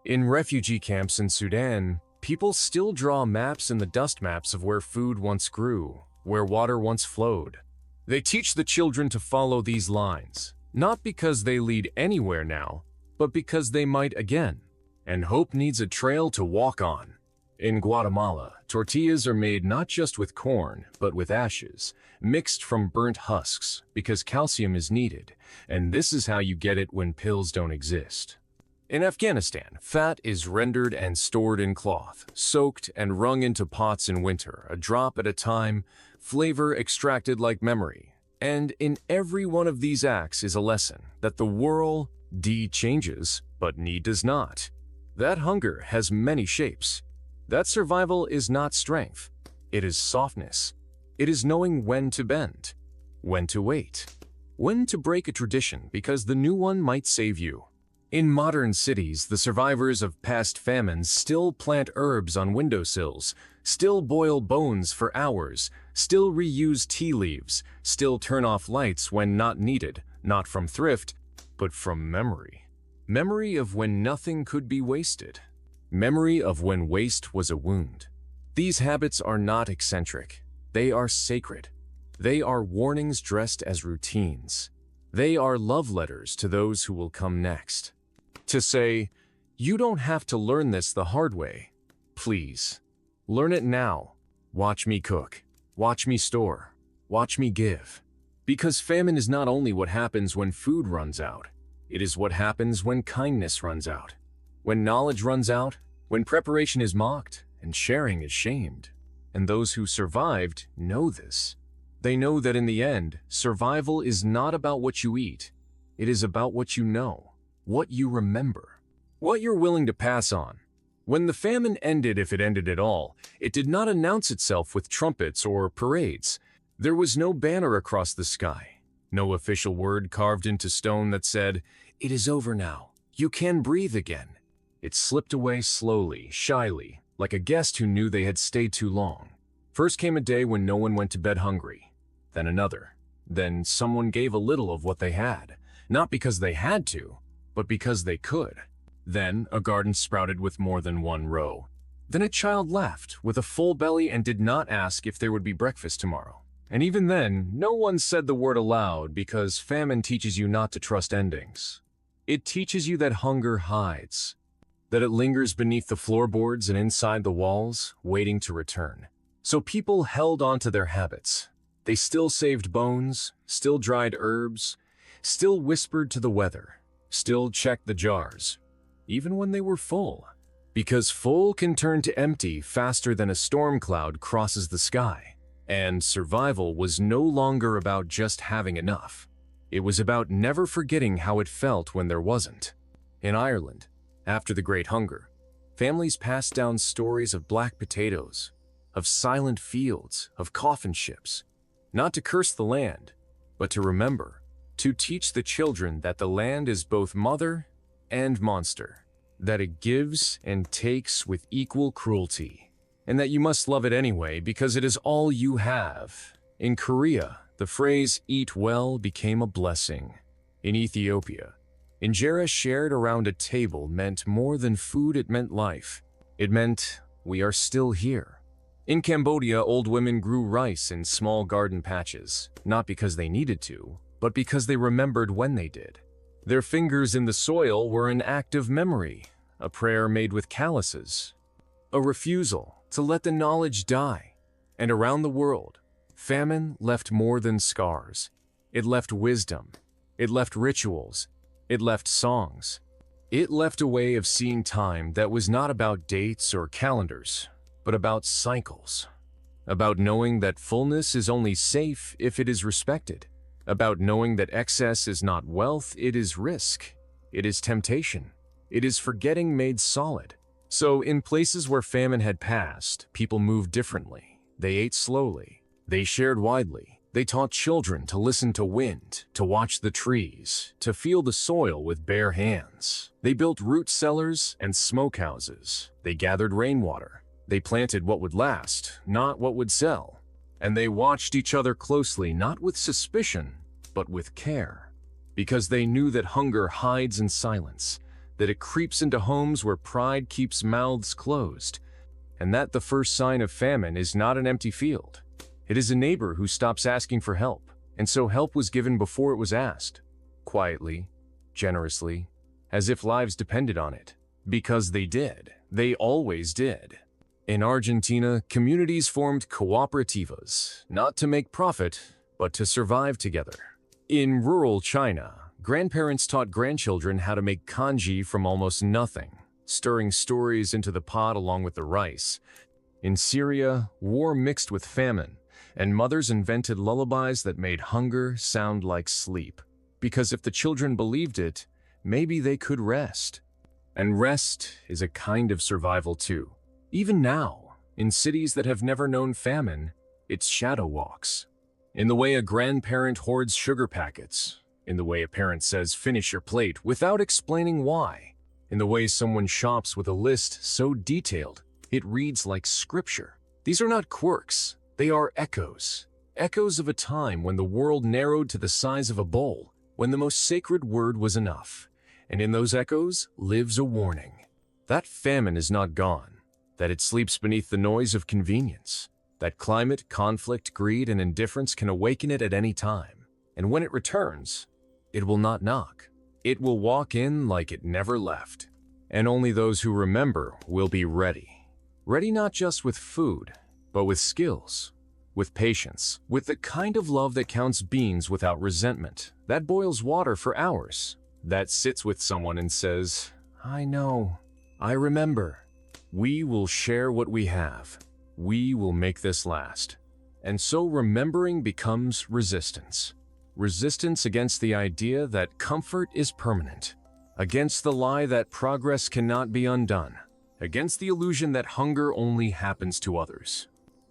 In refugee camps in Sudan, people still draw maps in the dust maps of where food once grew, where water once flowed. They teach the children to follow these lines, not because they lead anywhere now, but because they might again. And hope needs a trail to walk on. In Guatemala, tortillas are made not just with corn, but with ashes, mixed from burnt husks, because calcium is needed, and this is how you get it when pills don't exist. In Afghanistan, fat is rendered and stored in cloth, soaked and wrung into pots in winter, a drop at a time, flavor extracted like memory. And in every one of these acts is a lesson that the world, deed changes, but need does not. That hunger has many shapes. That survival is not strength. It is softness. It is knowing when to bend, when to wait, when to break a tradition because the new one might save you. In modern cities, the survivors of past famines still plant herbs on windowsills, still boil bones for hours, still reuse tea leaves, still turn off lights when not needed, not from thrift, but from memory. Memory of when nothing could be wasted. Memory of when waste was a wound. These habits are not eccentric. They are sacred. They are warnings dressed as routines. They are love letters to those who will come next. To say, you don't have to learn this the hard way. Please, learn it now. Watch me cook. Watch me store. Watch me give. Because famine is not only what happens when food runs out. It is what happens when kindness runs out, when knowledge runs out, when preparation is mocked and sharing is shamed. And those who survived know this. They know that in the end, survival is not about what you eat. It is about what you know, what you remember, what you're willing to pass on. When the famine ended, if it ended at all, it did not announce itself with trumpets or parades. There was no banner across the sky, no official word carved into stone that said, "It is over now. You can breathe again." It slipped away slowly, shyly, like a guest who knew they had stayed too long. First came a day when no one went to bed hungry. Then another. Then someone gave a little of what they had, not because they had to, but because they could. Then a garden sprouted with more than one row. Then a child laughed with a full belly and did not ask if there would be breakfast tomorrow. And even then, no one said the word aloud because famine teaches you not to trust endings. It teaches you that hunger hides, that it lingers beneath the floorboards and inside the walls, waiting to return. So people held on to their habits. They still saved bones, still dried herbs, still whispered to the weather, still checked the jars, even when they were full. Because full can turn to empty faster than a storm cloud crosses the sky. And survival was no longer about just having enough. It was about never forgetting how it felt when there wasn't. In Ireland, after the Great Hunger, families passed down stories of black potatoes, of silent fields, of coffin ships, not to curse the land, but to remember, to teach the children that the land is both mother and monster, that it gives and takes with equal cruelty, and that you must love it anyway because it is all you have. In Korea, the phrase "eat well" became a blessing. In Ethiopia, injera shared around a table meant more than food, it meant life. It meant, we are still here. In Cambodia, old women grew rice in small garden patches, not because they needed to, but because they remembered when they did. Their fingers in the soil were an act of memory, a prayer made with calluses, a refusal to let the knowledge die. And around the world, famine left more than scars. It left wisdom. It left rituals. It left songs. It left a way of seeing time that was not about dates or calendars, but about cycles. About knowing that fullness is only safe if it is respected. About knowing that excess is not wealth, it is risk. It is temptation. It is forgetting made solid. So in places where famine had passed, people moved differently. They ate slowly. They shared widely. They taught children to listen to wind, to watch the trees, to feel the soil with bare hands. They built root cellars and smokehouses. They gathered rainwater. They planted what would last, not what would sell. And they watched each other closely, not with suspicion, but with care. because they knew that hunger hides in silence, that it creeps into homes where pride keeps mouths closed, and that the first sign of famine is not an empty field. It is a neighbor who stops asking for help, and so help was given before it was asked, quietly, generously, as if lives depended on it. Because they did. They always did. In Argentina, communities formed cooperativas, not to make profit, but to survive together. In rural China, grandparents taught grandchildren how to make kanji from almost nothing, stirring stories into the pot along with the rice. In Syria, war mixed with famine, and mothers invented lullabies that made hunger sound like sleep. Because if the children believed it, maybe they could rest. And rest is a kind of survival too. Even now, in cities that have never known famine, it's shadow walks. In the way a grandparent hoards sugar packets, in the way a parent says finish your plate without explaining why, in the way someone shops with a list so detailed it reads like scripture. These are not quirks, they are echoes. Echoes of a time when the world narrowed to the size of a bowl, when the most sacred word was enough. And in those echoes lives a warning. That famine is not gone, that it sleeps beneath the noise of convenience, that climate, conflict, greed, and indifference can awaken it at any time. And when it returns, it will not knock. It will walk in like it never left. And only those who remember will be ready. Ready not just with food, but with skills, with patience, with the kind of love that counts beans without resentment, that boils water for hours, that sits with someone and says, I know, I remember. We will share what we have. We will make this last. And so remembering becomes resistance. Resistance against the idea that comfort is permanent, against the lie that progress cannot be undone, against the illusion that hunger only happens to others.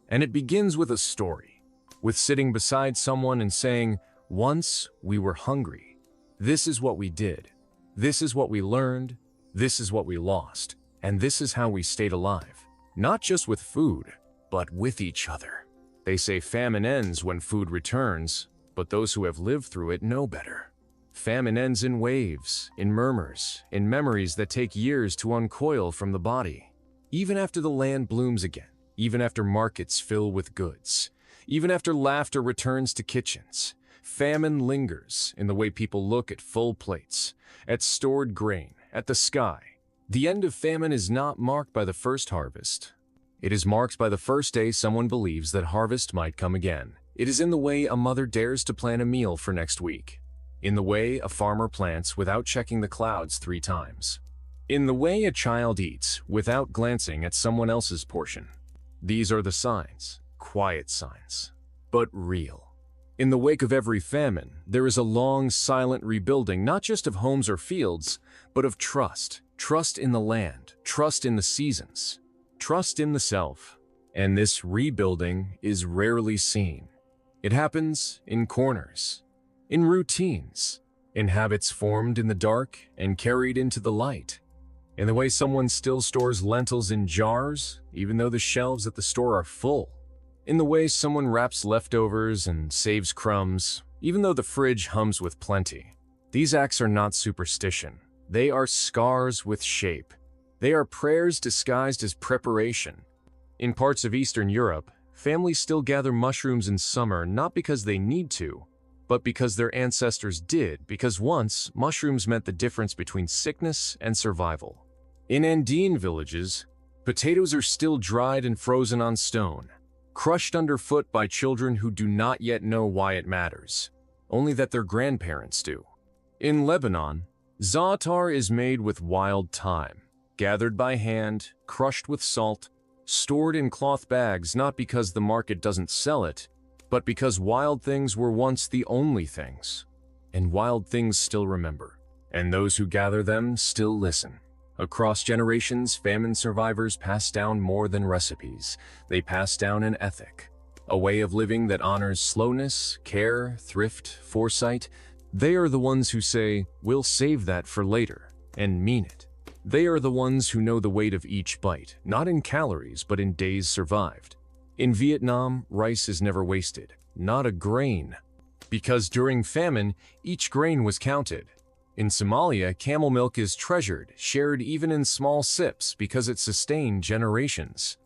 And it begins with a story, with sitting beside someone and saying, once we were hungry. This is what we did. This is what we learned. This is what we lost. And this is how we stayed alive. Not just with food, but with each other. They say famine ends when food returns, but those who have lived through it know better. Famine ends in waves, in murmurs, in memories that take years to uncoil from the body. Even after the land blooms again, even after markets fill with goods, even after laughter returns to kitchens, famine lingers in the way people look at full plates, at stored grain, at the sky. The end of famine is not marked by the first harvest. It is marked by the first day someone believes that harvest might come again. It is in the way a mother dares to plan a meal for next week. In the way a farmer plants without checking the clouds 3 times. In the way a child eats without glancing at someone else's portion. These are the signs, quiet signs, but real. In the wake of every famine, there is a long, silent rebuilding not just of homes or fields, but of trust. Trust in the land, trust in the seasons, trust in the self. And this rebuilding is rarely seen. It happens in corners, in routines, in habits formed in the dark and carried into the light. In the way someone still stores lentils in jars, even though the shelves at the store are full. In the way someone wraps leftovers and saves crumbs, even though the fridge hums with plenty. These acts are not superstition. They are scars with shape. They are prayers disguised as preparation. In parts of Eastern Europe, families still gather mushrooms in summer not because they need to, but because their ancestors did, because once, mushrooms meant the difference between sickness and survival. In Andean villages, potatoes are still dried and frozen on stone, crushed underfoot by children who do not yet know why it matters, only that their grandparents do. In Lebanon, za'atar is made with wild thyme, gathered by hand, crushed with salt, stored in cloth bags not because the market doesn't sell it, but because wild things were once the only things. And wild things still remember, and those who gather them still listen. Across generations, famine survivors pass down more than recipes. They pass down an ethic, a way of living that honors slowness, care, thrift, foresight. They are the ones who say, we'll save that for later, and mean it. They are the ones who know the weight of each bite, not in calories, but in days survived. In Vietnam, rice is never wasted, not a grain. Because during famine, each grain was counted. In Somalia, camel milk is treasured, shared even in small sips because it sustained generations.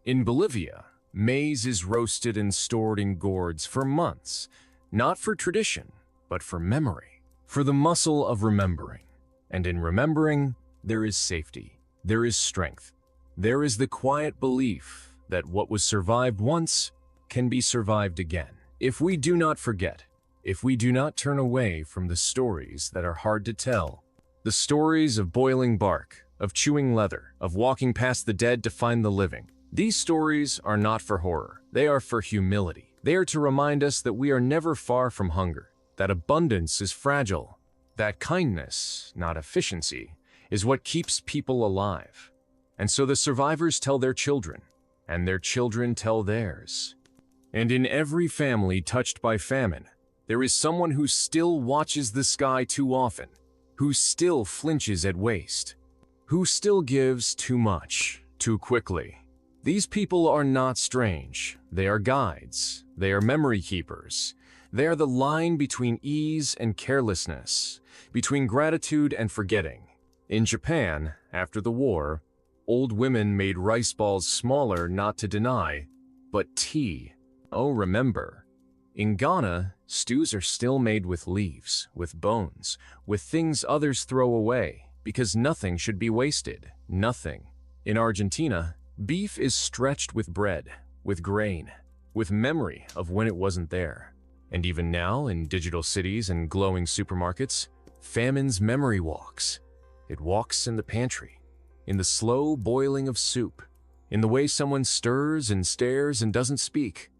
In Bolivia, maize is roasted and stored in gourds for months, not for tradition, but for memory, for the muscle of remembering. And in remembering, there is safety, there is strength, there is the quiet belief that what was survived once can be survived again. If we do not forget, if we do not turn away from the stories that are hard to tell, the stories of boiling bark, of chewing leather, of walking past the dead to find the living, these stories are not for horror, they are for humility. They are to remind us that we are never far from hunger, that abundance is fragile, that kindness, not efficiency, is what keeps people alive. And so the survivors tell their children, and their children tell theirs. And in every family touched by famine, there is someone who still watches the sky too often, who still flinches at waste, who still gives too much, too quickly. These people are not strange. They are guides. They are memory keepers. They are the line between ease and carelessness, between gratitude and forgetting. In Japan, after the war, old women made rice balls smaller not to deny, but tea. Oh, remember. In Ghana, stews are still made with leaves, with bones, with things others throw away, because nothing should be wasted. Nothing. In Argentina, beef is stretched with bread, with grain, with memory of when it wasn't there. And even now, in digital cities and glowing supermarkets, famine's memory walks. It walks in the pantry, in the slow boiling of soup, in the way someone stirs and stares and doesn't speak,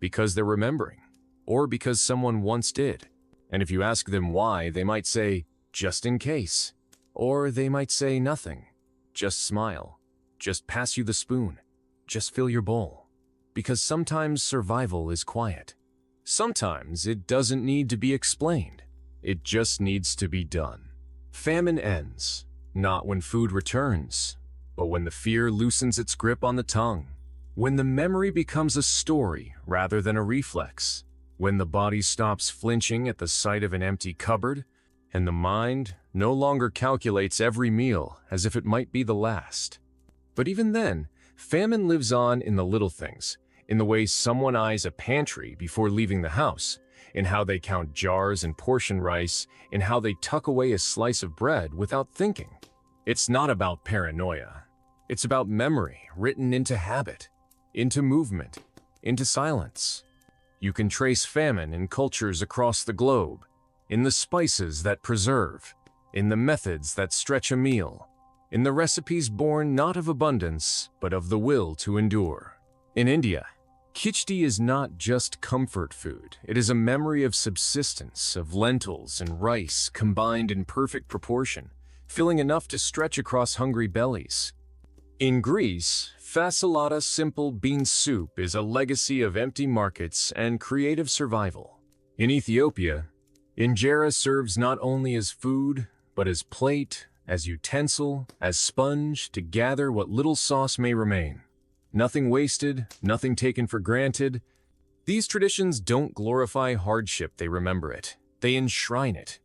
because they're remembering, or because someone once did. And if you ask them why, they might say, just in case. Or they might say nothing, just smile. Just pass you the spoon. Just fill your bowl. Because sometimes survival is quiet. Sometimes it doesn't need to be explained. It just needs to be done. Famine ends, not when food returns, but when the fear loosens its grip on the tongue. When the memory becomes a story rather than a reflex. When the body stops flinching at the sight of an empty cupboard, and the mind no longer calculates every meal as if it might be the last. But even then, famine lives on in the little things, in the way someone eyes a pantry before leaving the house, in how they count jars and portion rice, in how they tuck away a slice of bread without thinking. It's not about paranoia. It's about memory written into habit, into movement, into silence. You can trace famine in cultures across the globe, in the spices that preserve, in the methods that stretch a meal, in the recipes born not of abundance, but of the will to endure. In India, khichdi is not just comfort food. It is a memory of subsistence, of lentils and rice combined in perfect proportion, filling enough to stretch across hungry bellies. In Greece, fasolata simple bean soup is a legacy of empty markets and creative survival. In Ethiopia, injera serves not only as food, but as plate, as utensil, as sponge to gather what little sauce may remain. Nothing wasted, nothing taken for granted. These traditions don't glorify hardship, they remember it. They enshrine it.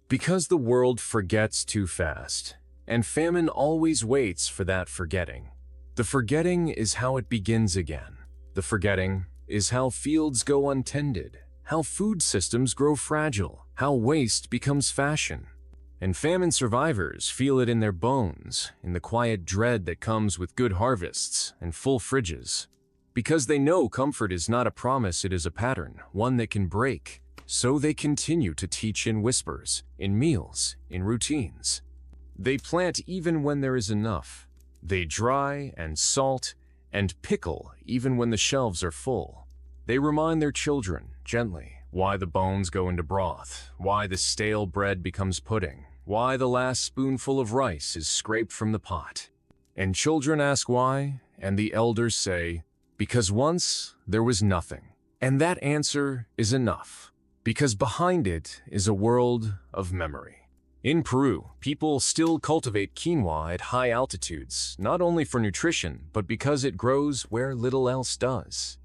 Because the world forgets too fast, and famine always waits for that forgetting. The forgetting is how it begins again. The forgetting is how fields go untended, how food systems grow fragile, how waste becomes fashion. And famine survivors feel it in their bones, in the quiet dread that comes with good harvests and full fridges. Because they know comfort is not a promise, it is a pattern, one that can break. So they continue to teach in whispers, in meals, in routines. They plant even when there is enough. They dry and salt and pickle even when the shelves are full. They remind their children, gently, why the bones go into broth, why the stale bread becomes pudding, why the last spoonful of rice is scraped from the pot. And children ask why, and the elders say, because once there was nothing. And that answer is enough, because behind it is a world of memory. In Peru, people still cultivate quinoa at high altitudes, not only for nutrition, but because it grows where little else does.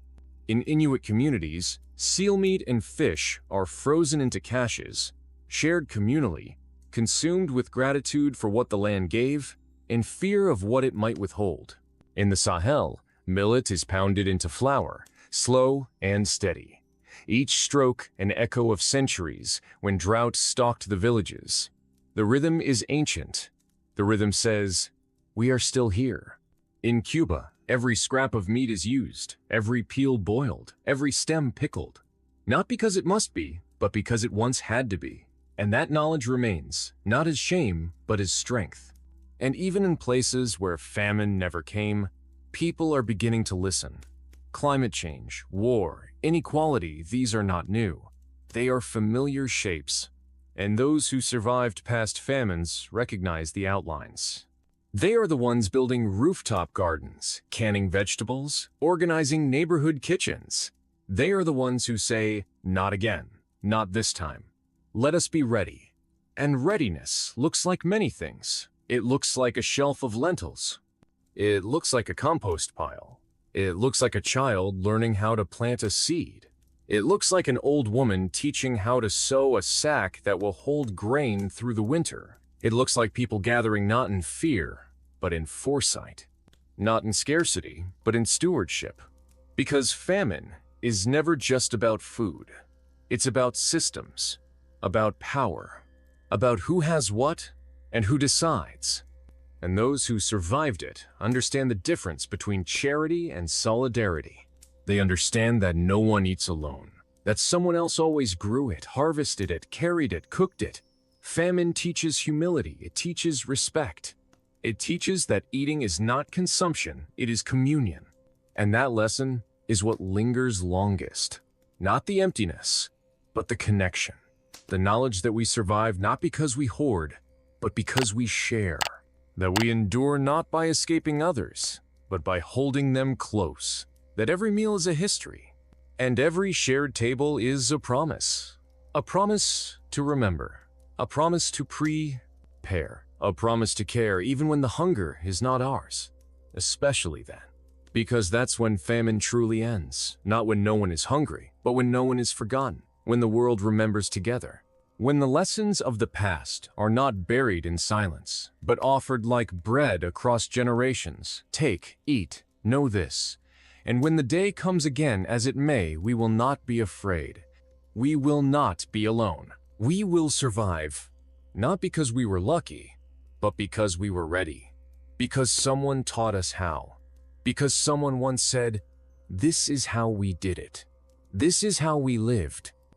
In Inuit communities, Seal meat and fish are frozen into caches, shared communally, consumed with gratitude for what the land gave, and fear of what it might withhold. In the Sahel, millet is pounded into flour, slow and steady. Each stroke an echo of centuries when drought stalked the villages. The rhythm is ancient. The rhythm says, "We are still here." In Cuba, every scrap of meat is used, every peel boiled, every stem pickled. Not because it must be, but because it once had to be. And that knowledge remains, not as shame, but as strength. And even in places where famine never came, people are beginning to listen. Climate change, war, inequality, these are not new. They are familiar shapes. And those who survived past famines recognize the outlines. They are the ones building rooftop gardens, canning vegetables, organizing neighborhood kitchens. They are the ones who say, "Not again, not this time. Let us be ready." And readiness looks like many things. It looks like a shelf of lentils. It looks like a compost pile. It looks like a child learning how to plant a seed. It looks like an old woman teaching how to sew a sack that will hold grain through the winter. It looks like people gathering not in fear, but in foresight. Not in scarcity, but in stewardship. Because famine is never just about food. It's about systems, about power, about who has what and who decides. And those who survived it understand the difference between charity and solidarity. They understand that no one eats alone, that someone else always grew it, harvested it, carried it, cooked it. Famine teaches humility, it teaches respect. It teaches that eating is not consumption, it is communion. And that lesson is what lingers longest. Not the emptiness, but the connection. The knowledge that we survive not because we hoard, but because we share. That we endure not by escaping others, but by holding them close. That every meal is a history, and every shared table is a promise. A promise to remember, a promise to prepare, a promise to care even when the hunger is not ours, especially then. Because that's when famine truly ends, not when no one is hungry, but when no one is forgotten, when the world remembers together. When the lessons of the past are not buried in silence, but offered like bread across generations. Take, eat, know this. And when the day comes again as it may, we will not be afraid. We will not be alone. We will survive, not because we were lucky, but because we were ready. Because someone taught us how. Because someone once said, "This is how we did it. This is how we lived."